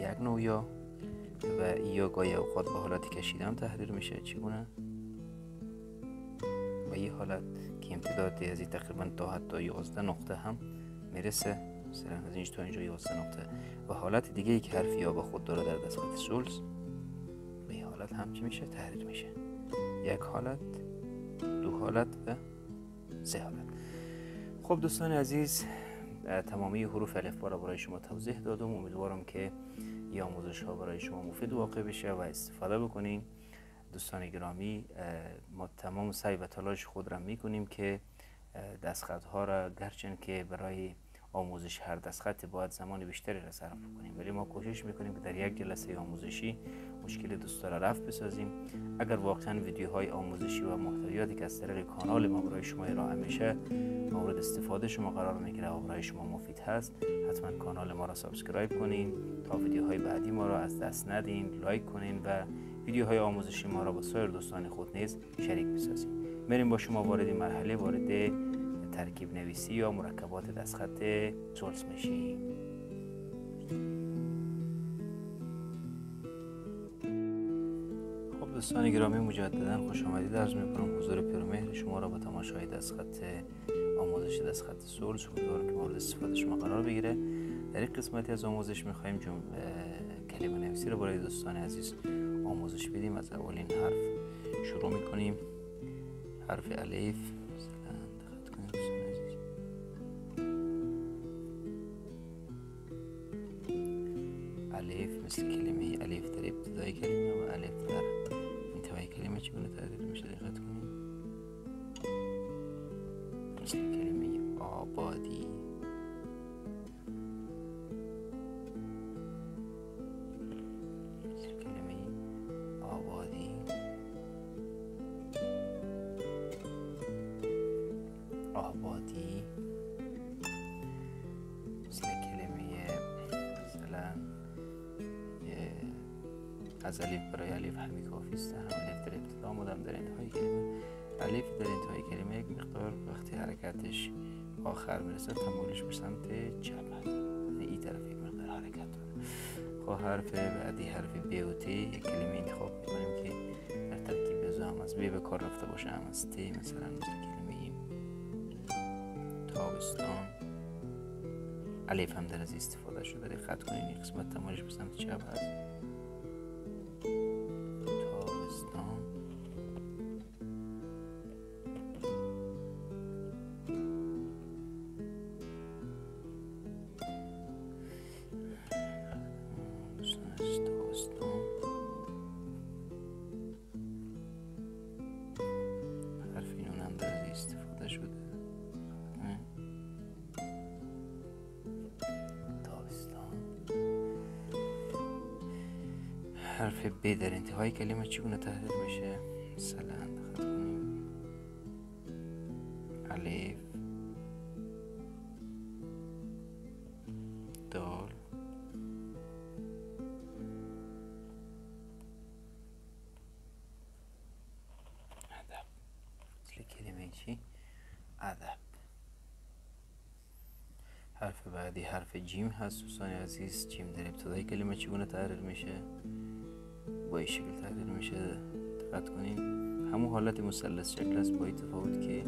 یک نوع یا و یا گاهی اوقات به حالت کشیدم تحریر میشه. چگونه؟ و این حالت که امتداد از این تقریبا تا حتی 11 نقطه هم میرسه، مثلا از اینجا تا اینجا 11 نقطه. و حالت دیگه ای که حرف یا با خود داره در دستخط سولز، به این حالت هم چی میشه؟ تحریر میشه. یک حالت، دو حالت و سه حالت. خب دوستان عزیز، تمامی حروف الفبا را برای شما توضیح دادم. امیدوارم که این آموزش ها برای شما مفید واقع بشه و استفاده بکنین. دوستان گرامی، ما تمام سعی و تلاش خود را میکنیم که دستخط ها را، گرچند که برای آموزش هر دستخط باید زمان بیشتری را صرف کنیم، ولی ما کوشش میکنیم که در یک جلسه آموزشی مشکل دوستا را رفع بسازیم. اگر واقعا ویدیوهای آموزشی و محتویاتی که از طریق کانال ما برای شما ارائه میشه مورد استفاده شما قرار میگیره و برای شما مفید هست، حتما کانال ما را سابسکرایب کنین تا ویدیوهای بعدی ما را از دست ندین. لایک کنین و ویدیوهای آموزشی ما را با سایر دوستان خود نیز شریک بسازیم. بریم با شما وارد مرحله وارد ترکیب نویسی یا مرکبات دستخط سولز میشیم. خب دوستان گرامی، مجددا خوش آمدید عرض میکنم. حضور پرمهر شما را با تماشای دستخط آموزش دستخط سولز، امیدوارم که مورد استفاده شما قرار بگیره. در این قسمتی از آموزش میخوایم کلمه نویسی را برای دوستان عزیز آموزش بدیم. از اولین حرف شروع میکنیم. حرف الف. الف مثل کلمه الف در ابتدای کلمه و الف در انتهای کلمه چگونه تحریر میشه؟ دقت کنید. مثل کلمه آبادی. مثل کلمه آبادی. آبادی. مثل کلمه مثلا از الف برای الف همی کافی است. هم الف در ابتدا مدام در انتهای کلمه. الف در انتهای کلمه یک مقدار وقتی حرکتش آخر میرسه تمایلش به سمت چپ هست، یعنی این طرف یک مقدار حرکت داره. خب حرف بعدی حرف ب و ت. یک کلمه انتخاب میکنیم که در ترکیب بزو هم از ب به کار رفته باشه، هم از ت. مثلا مثل کلمه تابستان. الف هم در از استفاده شده. دقت کنین این قسمت تمایلش به سمت چپ هست. تابستان. حرف نون هم در از استفاده شده. حرف ب در انتهای کلمه چگونه تحریر میشه؟ مثلا دقت کنیم. الف، دال، ادب. مثل کلمه چی؟ ادب. حرف بعدی حرف جیم هست دوستان عزیز. جیم در ابتدای کلمه چگونه تحریر میشه؟ با این شکل تحریر میشه. دقت کنین همون حالت مثلث شکل است، با این تفاوت که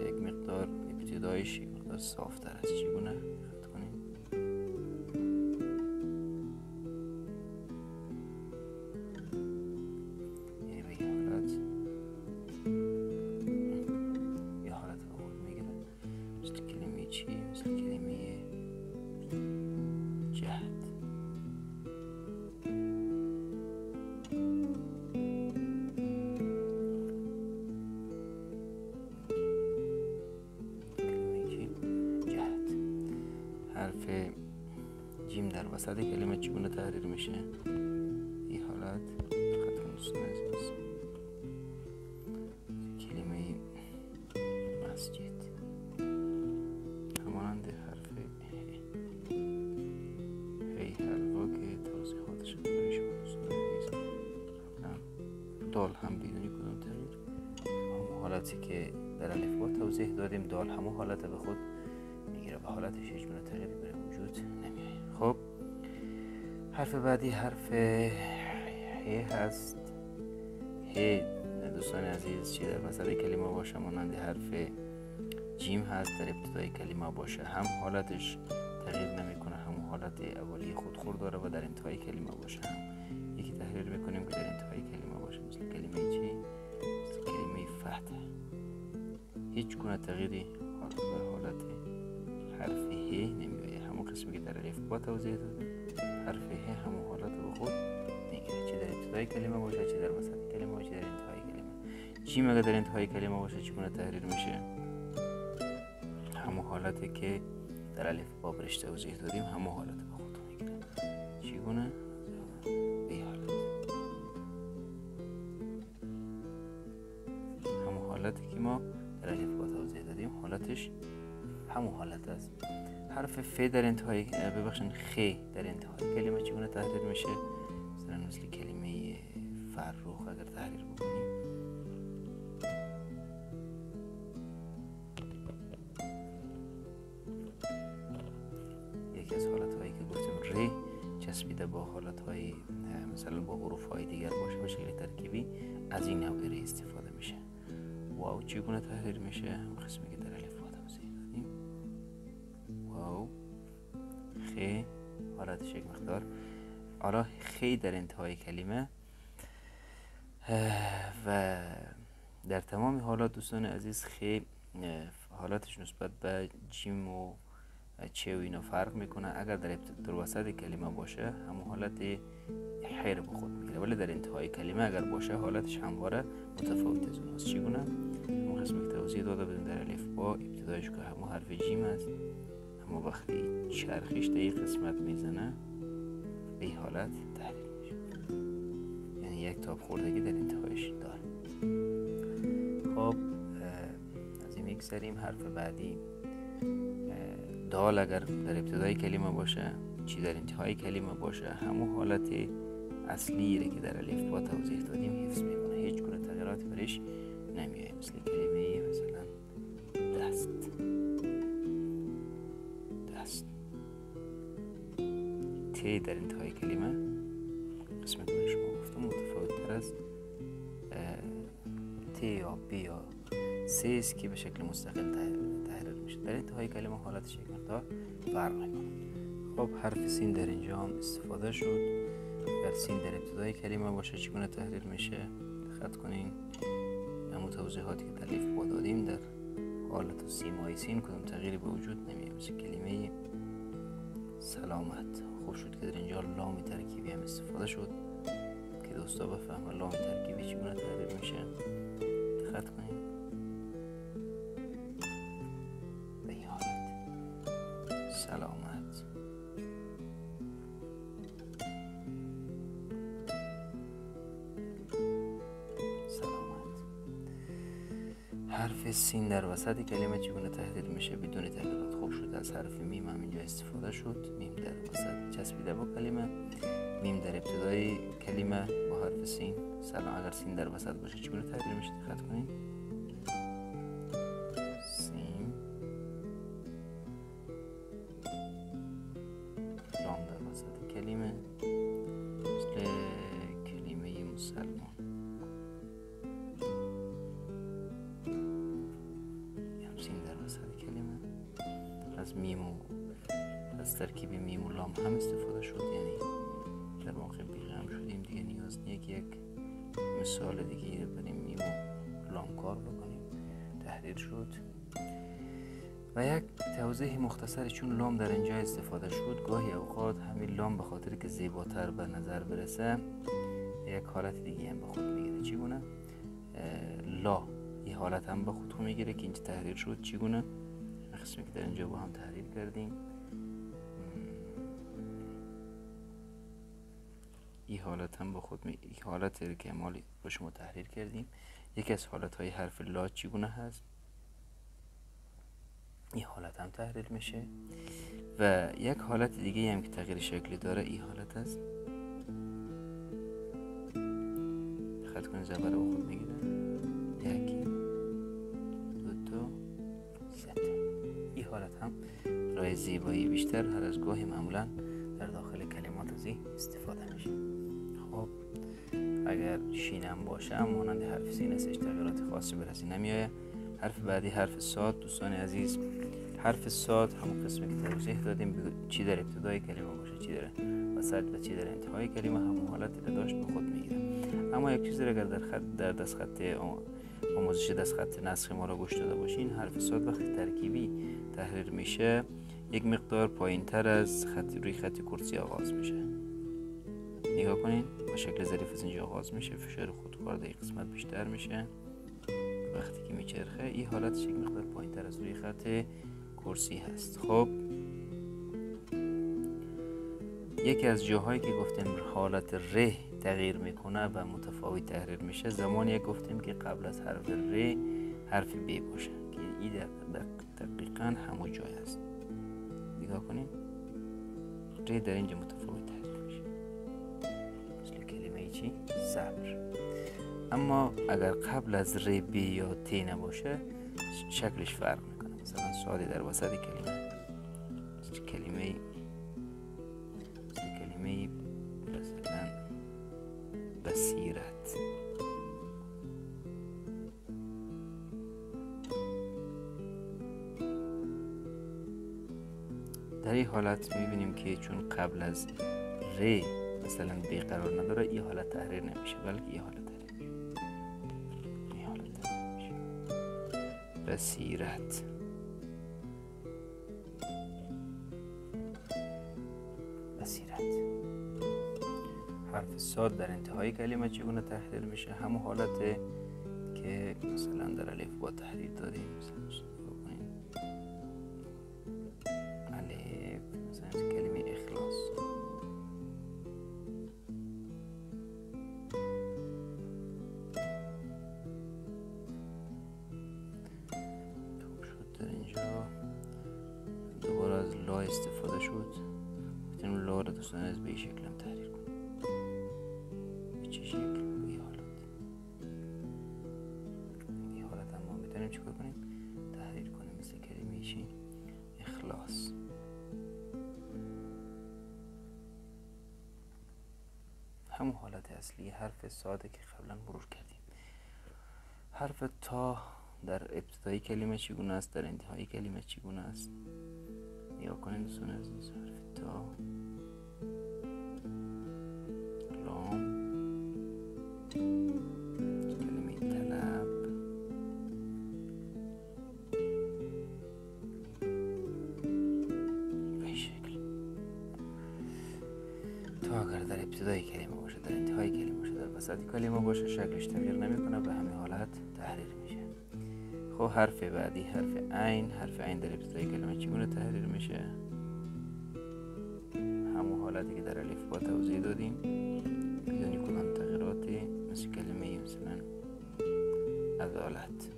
یک مقدار ابتدایش یک مقدار صافتر است. چگونه؟ دقت کنین. یعنی به این حالت یه حالت به خود میگیره. مثل کلمه چی؟ مثل کلمه جهد. حرف جیم در وسط کلمه چگونه تحریر میشه؟ این حالت دقت کنید دوستان عزیز. کلمه مسجد همانند حرف دال هم بدونی کدوم تغییر، همون حالتی که در الفبا توضیح دادیم. دال همون حالت به خود میگیره و حالتش هیچ گونه تغییری به وجود نمیاد. خب حرف بعدی حرف ه هست. ه دوستان عزیز چی در وسط کلمه باشه مانند حرف جیم هست، در ابتدای کلمه باشه هم حالتش تغییر نمیکنه، همون حالت اولی خودخور داره و در انتهای کلمه باشه هم یکی تحریر میکنیم که در انتهای کلمه باشه، مثل کلمه چی؟ مثل کلمه فتح، هیچ گونه تغییری به حالت حرف ه نمیاد. همون قسمی که در الفبا توضیح دادیم، حرف ه همون حالت به خود میگیره، چه در ابتدای کلمه باشه، چه در وسط کلمه باشه، در انتهای کلمه. جیم اگه در انتهای کلمه باشه چگونه تحریر میشه؟ همون حالتی که در الفبا برش توضیح دادیم، همون حالت به خود میگیره. چگونه؟ به حالت، همون حالتی که ما در الفبا توضیح دادیم حالتش همون حالت است. حرف ف در انتهای خ در انتهای کلمه چگونه تحریر میشه؟ مثلا مثل کلمه فرخ اگر تحریر بکنیم، یکی از حالتهایی که گفتیم ر چسبیده با حالتهای مثلا با حروفهای دیگر باشه به شکل ترکیبی، از این نوع ر استفاده میشه. واو چگونه تحریر میشه؟ هم قسمی که در الفبا توضیح دادیم. واو، خ حالتش یک مقدار. حالا خ در انتهای کلمه و در تمام حالات دوستان عزیز خ حالتش نسبت به جیم و چه و اینا فرق میکنه. اگر در وسط کلمه باشه همون حالت حیر به خود میگیره، ولی در انتهای کلمه اگر باشه حالتش همواره متفاوت از اوناست. چگونه؟ همون قسمی که توضیح داده بودیم در الفبا، ابتدایش که همون حرف جیم است، اما وقتی چرخش در یک قسمت میزنه به این حالت تحریر میشه، یعنی یک تاب خوردگی در انتهایش داره. خب از این میگذریم. حرف بعدی دال اگر در ابتدای کلمه باشه چی در انتهای کلمه باشه همون حالت اصلی که در الفبا توضیح دادیم حفظ میکنه، هیچ گونه تغییراتی برش نمیاد. مثل کلمه مثلا دست، ت در انتهای کلمه قسمت که شما گفتم متفاوت تر از ت یا ب یا س است که به شکل مستقل تحریر میشه. در انتهای کلمه حالتش یک مقدار فرق میکنه. خب حرف سین در اینجا هم استفاده شد. اگر سین در ابتدای کلمه باشه چگونه تحریر میشه؟ دقت کنین همون توضیحاتی که در الفبا دادیم در حالت و سیمای سین کدوم تغییری به وجود نمیاد. مثل کلمه سلامت. خوب شد که در اینجا لام ترکیبی هم استفاده شد که دوستا بفهمن لام ترکیبی چگونه تحریر میشه. دقت کنین به این حالت سلامت. حرف سین در وسط کلمه چگونه تحریر میشه بدون تغییرات؟ خوب شد از حرف میم هم اینجا استفاده شد. میم در وسط چسبیده با کلمه، میم در ابتدای کلمه با حرف سین. سلام اگر سین در وسط باشه چگونه تحریر میشه؟ دقت کنید سین، لام در وسط کلمه مثل کلمه مسلمان. از میم و از ترکیب میم و لام هم استفاده شد، یعنی در موقع بیغم شدیم دیگه نیاز نیست که یک مثال دیگه بریم میم و لام کار بکنیم. تحریر شد. و یک توضیح مختصر چون لام در اینجا استفاده شد، گاهی اوقات همین لام به خاطر که زیباتر به نظر برسه یک حالت دیگه هم به خود میگیره. چگونه؟ لا یه حالت هم به خود میگیره که اینجا تحریر شد. چگونه؟ قسمی که در اینجا با هم تحریر کردیم این حالت هم با خود این حالت که ما با شما تحریر کردیم. یکی از حالت های حرف لا چگونه هست؟ این حالت هم تحریر میشه. و یک حالت دیگه هم که تغییر شکلی داره این حالت است. دقت کنید زبر با خود میگیره. یکی، دو تا، سه تا. این حالت هم برای زیبایی بیشتر هر از گاهی معمولا در داخل کلمات ازی استفاده میشه. خب اگر شینم باشه هم مانند حرف سین استش تغییرات خاصی بر ازی نمیایه. حرف بعدی حرف صاد. دوستان عزیز حرف صاد همون قسمی که توضیح دادیم چی در ابتدای کلمه باشه، چی در وسط و چی در انتهای کلمه همون حالت داشت به خود میگیره. اما یک چیزی اگر در دستخط آموزش دستخط نسخ ما را گوش داده باشین، حرف صاد وقتی ترکیبی تحریر میشه یک مقدار پایین تر از روی خط کرسی آغاز میشه. نگاه کنین با شکل ظریف از اینجا آغاز میشه، فشار خودکار در این قسمت بیشتر میشه. وقتی که میچرخه این حالتش یک مقدار پایین تر از روی خط کرسی هست. خب یکی از جاهایی که گفتیم حالت ر تغییر میکنه و متفاوت تحریر میشه زمانی گفتیم که قبل از حرف ر حرف ب باشه که این دقیقا همون جای هست. نگاه کنیم ر در اینجا متفاوت تحریر میشه مثل کلمه چی؟ صبر. اما اگر قبل از ر ب یا ت نباشه شکلش فرق میکنه. مثلا صادی در وسط کلمه مثل کلمه مثلا بصیرت. در این حالت میبینیم که چون قبل از ر مثلا ب قرار نداره این حالت تحریر نمیشه بلکه این حالت تحریر میشه. این حالت تحریر میشه بصیرت. حرف صاد در انتهای کلمه چگونه تحریر میشه؟ همون حالته که مثلا در الف با تحریر دادیم. مثلا الف مثلا کلمه اخلاص. خوب شد در اینجا دوباره از لا استفاده شد. میتونیم لا رو دوستان از به این شکل هم تحریر کنیم. به چه شکل؟ به این حالت. این حالت هم ما میتونیم چیکار کنیم؟ تحریر کنیم مثل کلمه چی؟ اخلاص. همون حالت اصلی حرف ساده که قبلا مرور کردیم. حرف تا در ابتدای کلمه چگونه است؟ در انتهای کلمه چگونه است؟ نگاه کنید دوستان عزیز. حرف تا، لام، کلمه طلب، به این شکل. تا اگر در ابتدای کلمه باشه، در انتهای کلمه باشه، در وسط کلمه باشه شکلش تغییر نمیکنه، به همین حالت تحریر میشه. خب حرف بعدی حرف عین. حرف عین در ابتدای کلمه چگونه تحریر میشه؟ همون حالتی که در الف با توضیح دادیم بدون کدام تغییراتی مثل کلمه مثلا عدالت.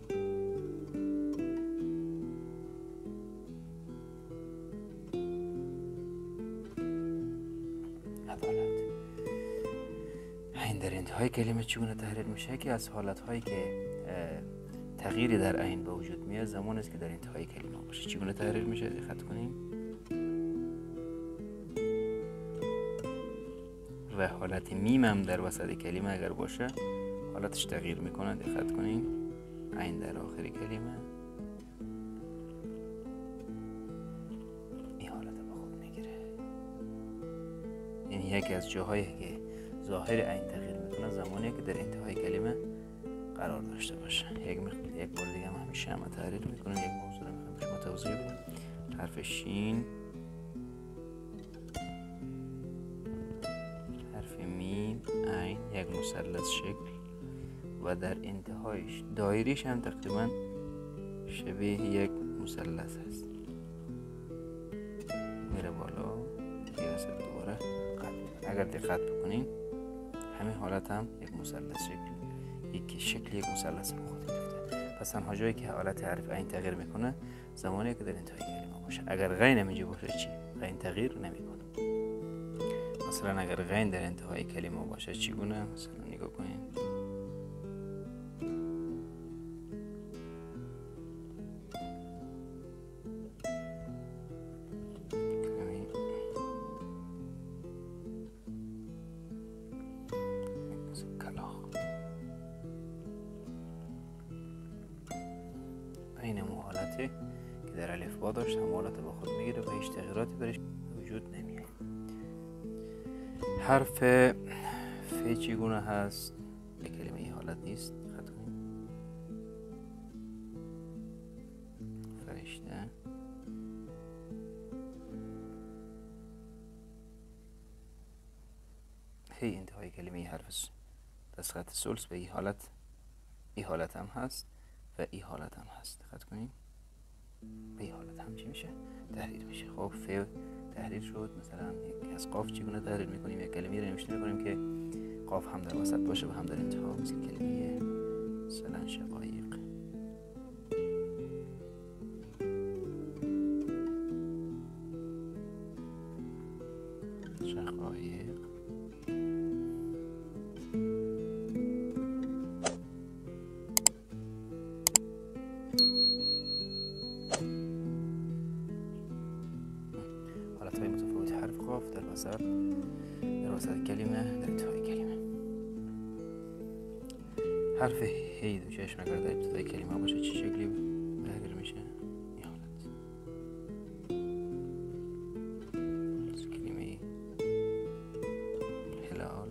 عین در انتهای کلمه چگونه تحریر میشه؟ که از حالتهایی که تغییری در عین به وجود میاد زمان است که در انتهای کلمه باشه. چگونه تحریر میشه؟ دقت کنیم. و حالت میم هم در وسط کلمه اگر باشه حالتش تغییر میکنه. دقت کنیم. عین در آخر کلمه این حالت به خود میگیره. یعنی یکی از جاهایی که ظاهر عین تغییر میکنه زمانی که در انتهای کلمه قرار داشته باشه. یک بار دیگه هم همیشه همه تحریر میکنه. یک موضوع رو میخوام شما توضیح بدم. حرف شین، حرف میم، عین، یک مثلث شکل و در انتهایش دایره‌اش هم تقریبا شبیه یک مثلث هست. میره بالا یه وسط دوباره قد. اگر دقت بکنین همین حالت هم یک مثلث شکل یک مثلث به خود گرفته. پس تنها جایی که حالت حرف عین تغییر میکنه زمانی که در انتهای کلمه باشه. اگر غین اینجا باشه چی؟ غین تغییر نمیکنه. مثلا اگر غین در انتهای کلمه باشه چگونه؟ مثلا نگاه کنین. اخلاق. این همون حالته که در الفبا داشت، هم حالت با خود میگیره و هیچ تغییراتی برش وجود نمیاد. حرف ف چگونه هست؟ یک کلمه این حالت نیست. دقت کنید. فرشته، هی انتهای کلمه حرف دستخط ثلث به این حالت هم هست و این حالت هم هست. دقت کنید. به این حالت هم چی میشه؟ تحریر میشه. خب ف تحریر شد. مثلا از قاف چگونه تحریر میکنیم؟ یک کلمه رو نوشته میکنیم که قاف هم در وسط باشه و هم در انتها، مثل کلمه مثلا شقایق. شقایق. حالتهای متفاوت حرف قاف در وسط کلمه، در انتهای کلمه. حرف هی دو چشم اگر در ابتدای کلمه باشه چه شکلی تحریر میشه؟ این حالت. کلمه هلال،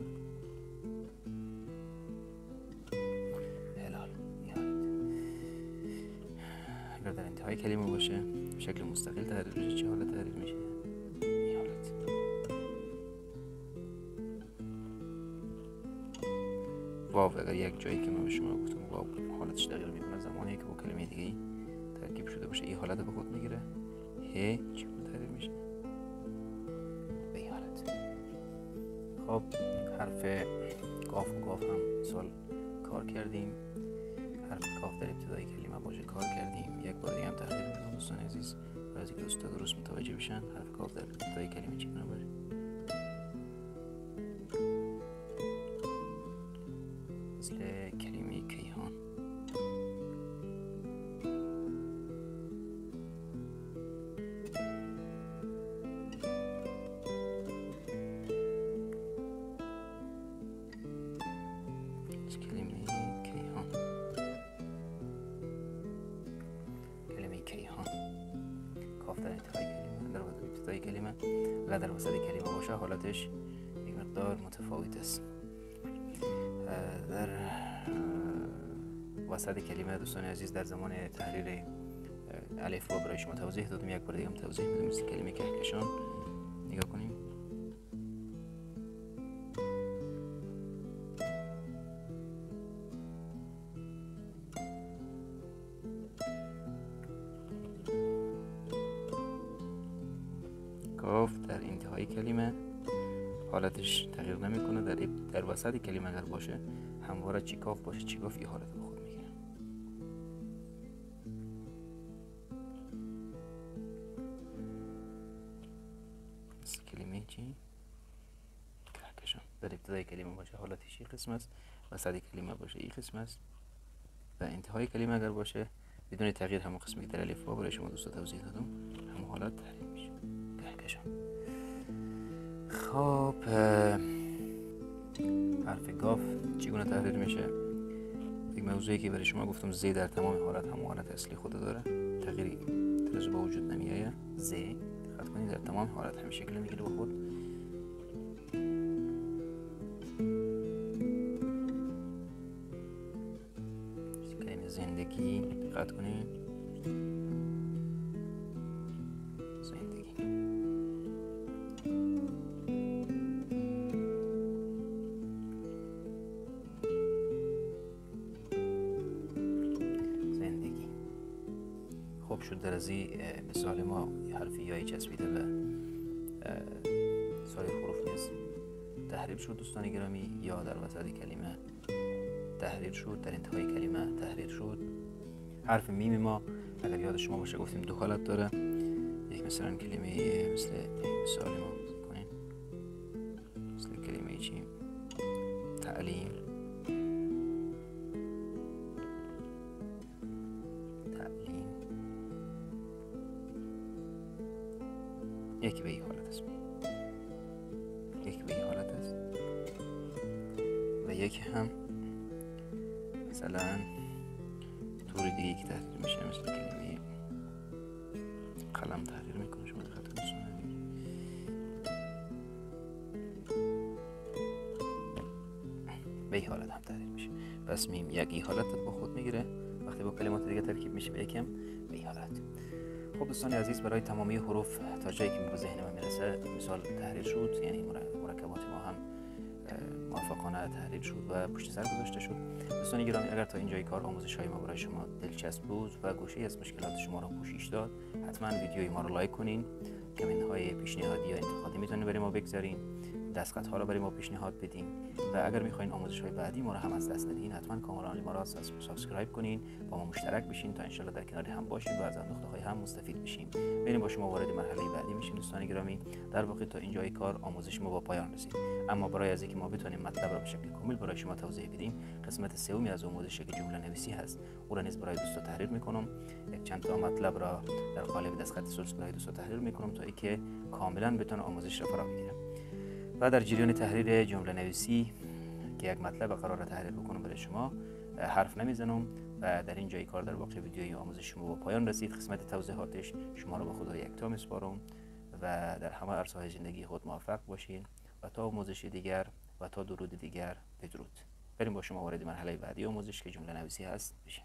این حالت. اگر در انتهای کلمه باشه شکل مستقل تحریر میشه، چه حالت تحریر میشه؟ این حالت. واو اگر یک جایی که من به شما گفتم واو حالتش تغییر میکنه زمانی که با کلمه دیگه ترکیب شده باشه، این حالت به خود میگیره. ه چگونه تحریر میشه؟ به این حالت. خب حرف قاف و قاف هم سال کار کردیم. حرف قاف در ابتدای کلمه باشه کار کردیم. یک بار دیگه هم تحریر میکنم دوستان عزیز برای اینکه دوستان درست متوجه بشن. حرف قاف در ابتدای کلمه چگونه باشه؟ مثل کلمه کیهان. کلمه کیهان. کاف در انتهای کلمه، در ابتدای کلمه و در وسط کلمه باشه حالتش یک مقدار متفاوت است. در وسط کلمه دوستان عزیز در زمان تحریر الف با برای شما توضیح دادم، یک بار دیگه هم توضیح میدم. مثل کلمه کهکشان نگاه کنیم. کاف در انتهای کلمه حالتش تغییر نمیکنه. در وسط کلمه اگر باشه همواره چی کاف باشه چی کاف این حالت به خود میگیره. مثل کلمه چی؟ کهکشان. در ابتدای کلمه باشه حالتش این قسم است، وسط کلمه باشه این قسم است و انتهای کلمه اگر باشه بدون تغییر همون قسمی که در الف با برای شما دوستا توضیح دادم همون حالت تحریر میشه. کهکشان. خب حرف گاف چگونه تحریر میشه؟ یک موضوعی که برای شما گفتم ز در تمام حالت همون حالت اصلی خود داره، تغییری درش با وجود نمیآید. ز دقت کنید در تمام حالت همین شکل میگیره با خود. کلمه زندگی دقت کنید. خب شد در از مثال ما حرف یایی چسبیده و سایر حروف نیست تحریر شد دوستان گرامی، یا در وسط کلمه تحریر شد، در انتهای کلمه تحریر شد. حرف میم ما اگر یاد شما باشه گفتیم دو حالت داره. یک مثلا کلمه مثل مثال ما کنیم مثل کلمه چی؟ تعلیم. یکی به این حالت است، یکی به این حالت است و یکی هم مثلا طوری دیگه که تحریر میشه، مثل کلمه قلم تحریر میکنه. شما خط به این حالت هم تحریر میشه. پس میم یک این حالت با خود میگیره، وقتی با کلمات دیگه ترکیب میشه به یکم به این حالت. خب دوستان عزیز، برای تمامی حروف تا جایی که به ذهن من میرسه مثال تحریر شد، یعنی مرکبات ما هم موافقانه تحریر شد و پشت سر گذاشته شد. دوستان گرامی، اگر تا اینجای کار آموزش های ما برای شما دلچسب بود و گوشه از مشکلات شما را پوشش داد، حتما ویدیوی ما رو لایک کنین، کامنت های پیشنهادی یا انتقادی میتونید برای ما بگذارین، دستخط ها رو برای ما پیشنهاد بدین و اگر میخواین آموزش های بعدی ما رو هم از دست ندین، حتما کانال ما را سابسکرایب کنین، با ما مشترک بشین تا انشالله در کنار هم باشیم و از اندوخته های هم مستفید بشیم. بریم با شما وارد مرحله بعدی میشیم. دوستان گرامی، در واقع تا اینجای کار آموزش ما با پایان رسید، اما برای از اینکه ما بتونیم مطلب را به شکل کامل برای شما توضیح بدیم، قسمت سومی از آموزش که جمله نویسی هست، او را نیز برای دوستا تحریر میکنم. یک چند تا مطلب را در قالب دستخط سلس برای دوستا تحریر میکنم تا اینکه کاملا بتونه آموزش را فرا بگیره. و در جریان تحریر جمله نویسی که یک مطلب قرار تحریر بکنم برای شما، حرف نمیزنم و در این جای کار در واقع ویدیوی آموزش شما با پایان رسید. قسمت توضیحاتش شما را به خدای یکتا میسپارم و در همه عرصه‌های زندگی خود موفق باشین و تا آموزش دیگر و تا درود دیگر بدرود. بریم با شما وارد مرحله بعدی آموزش که جمله نویسی هست بشیم.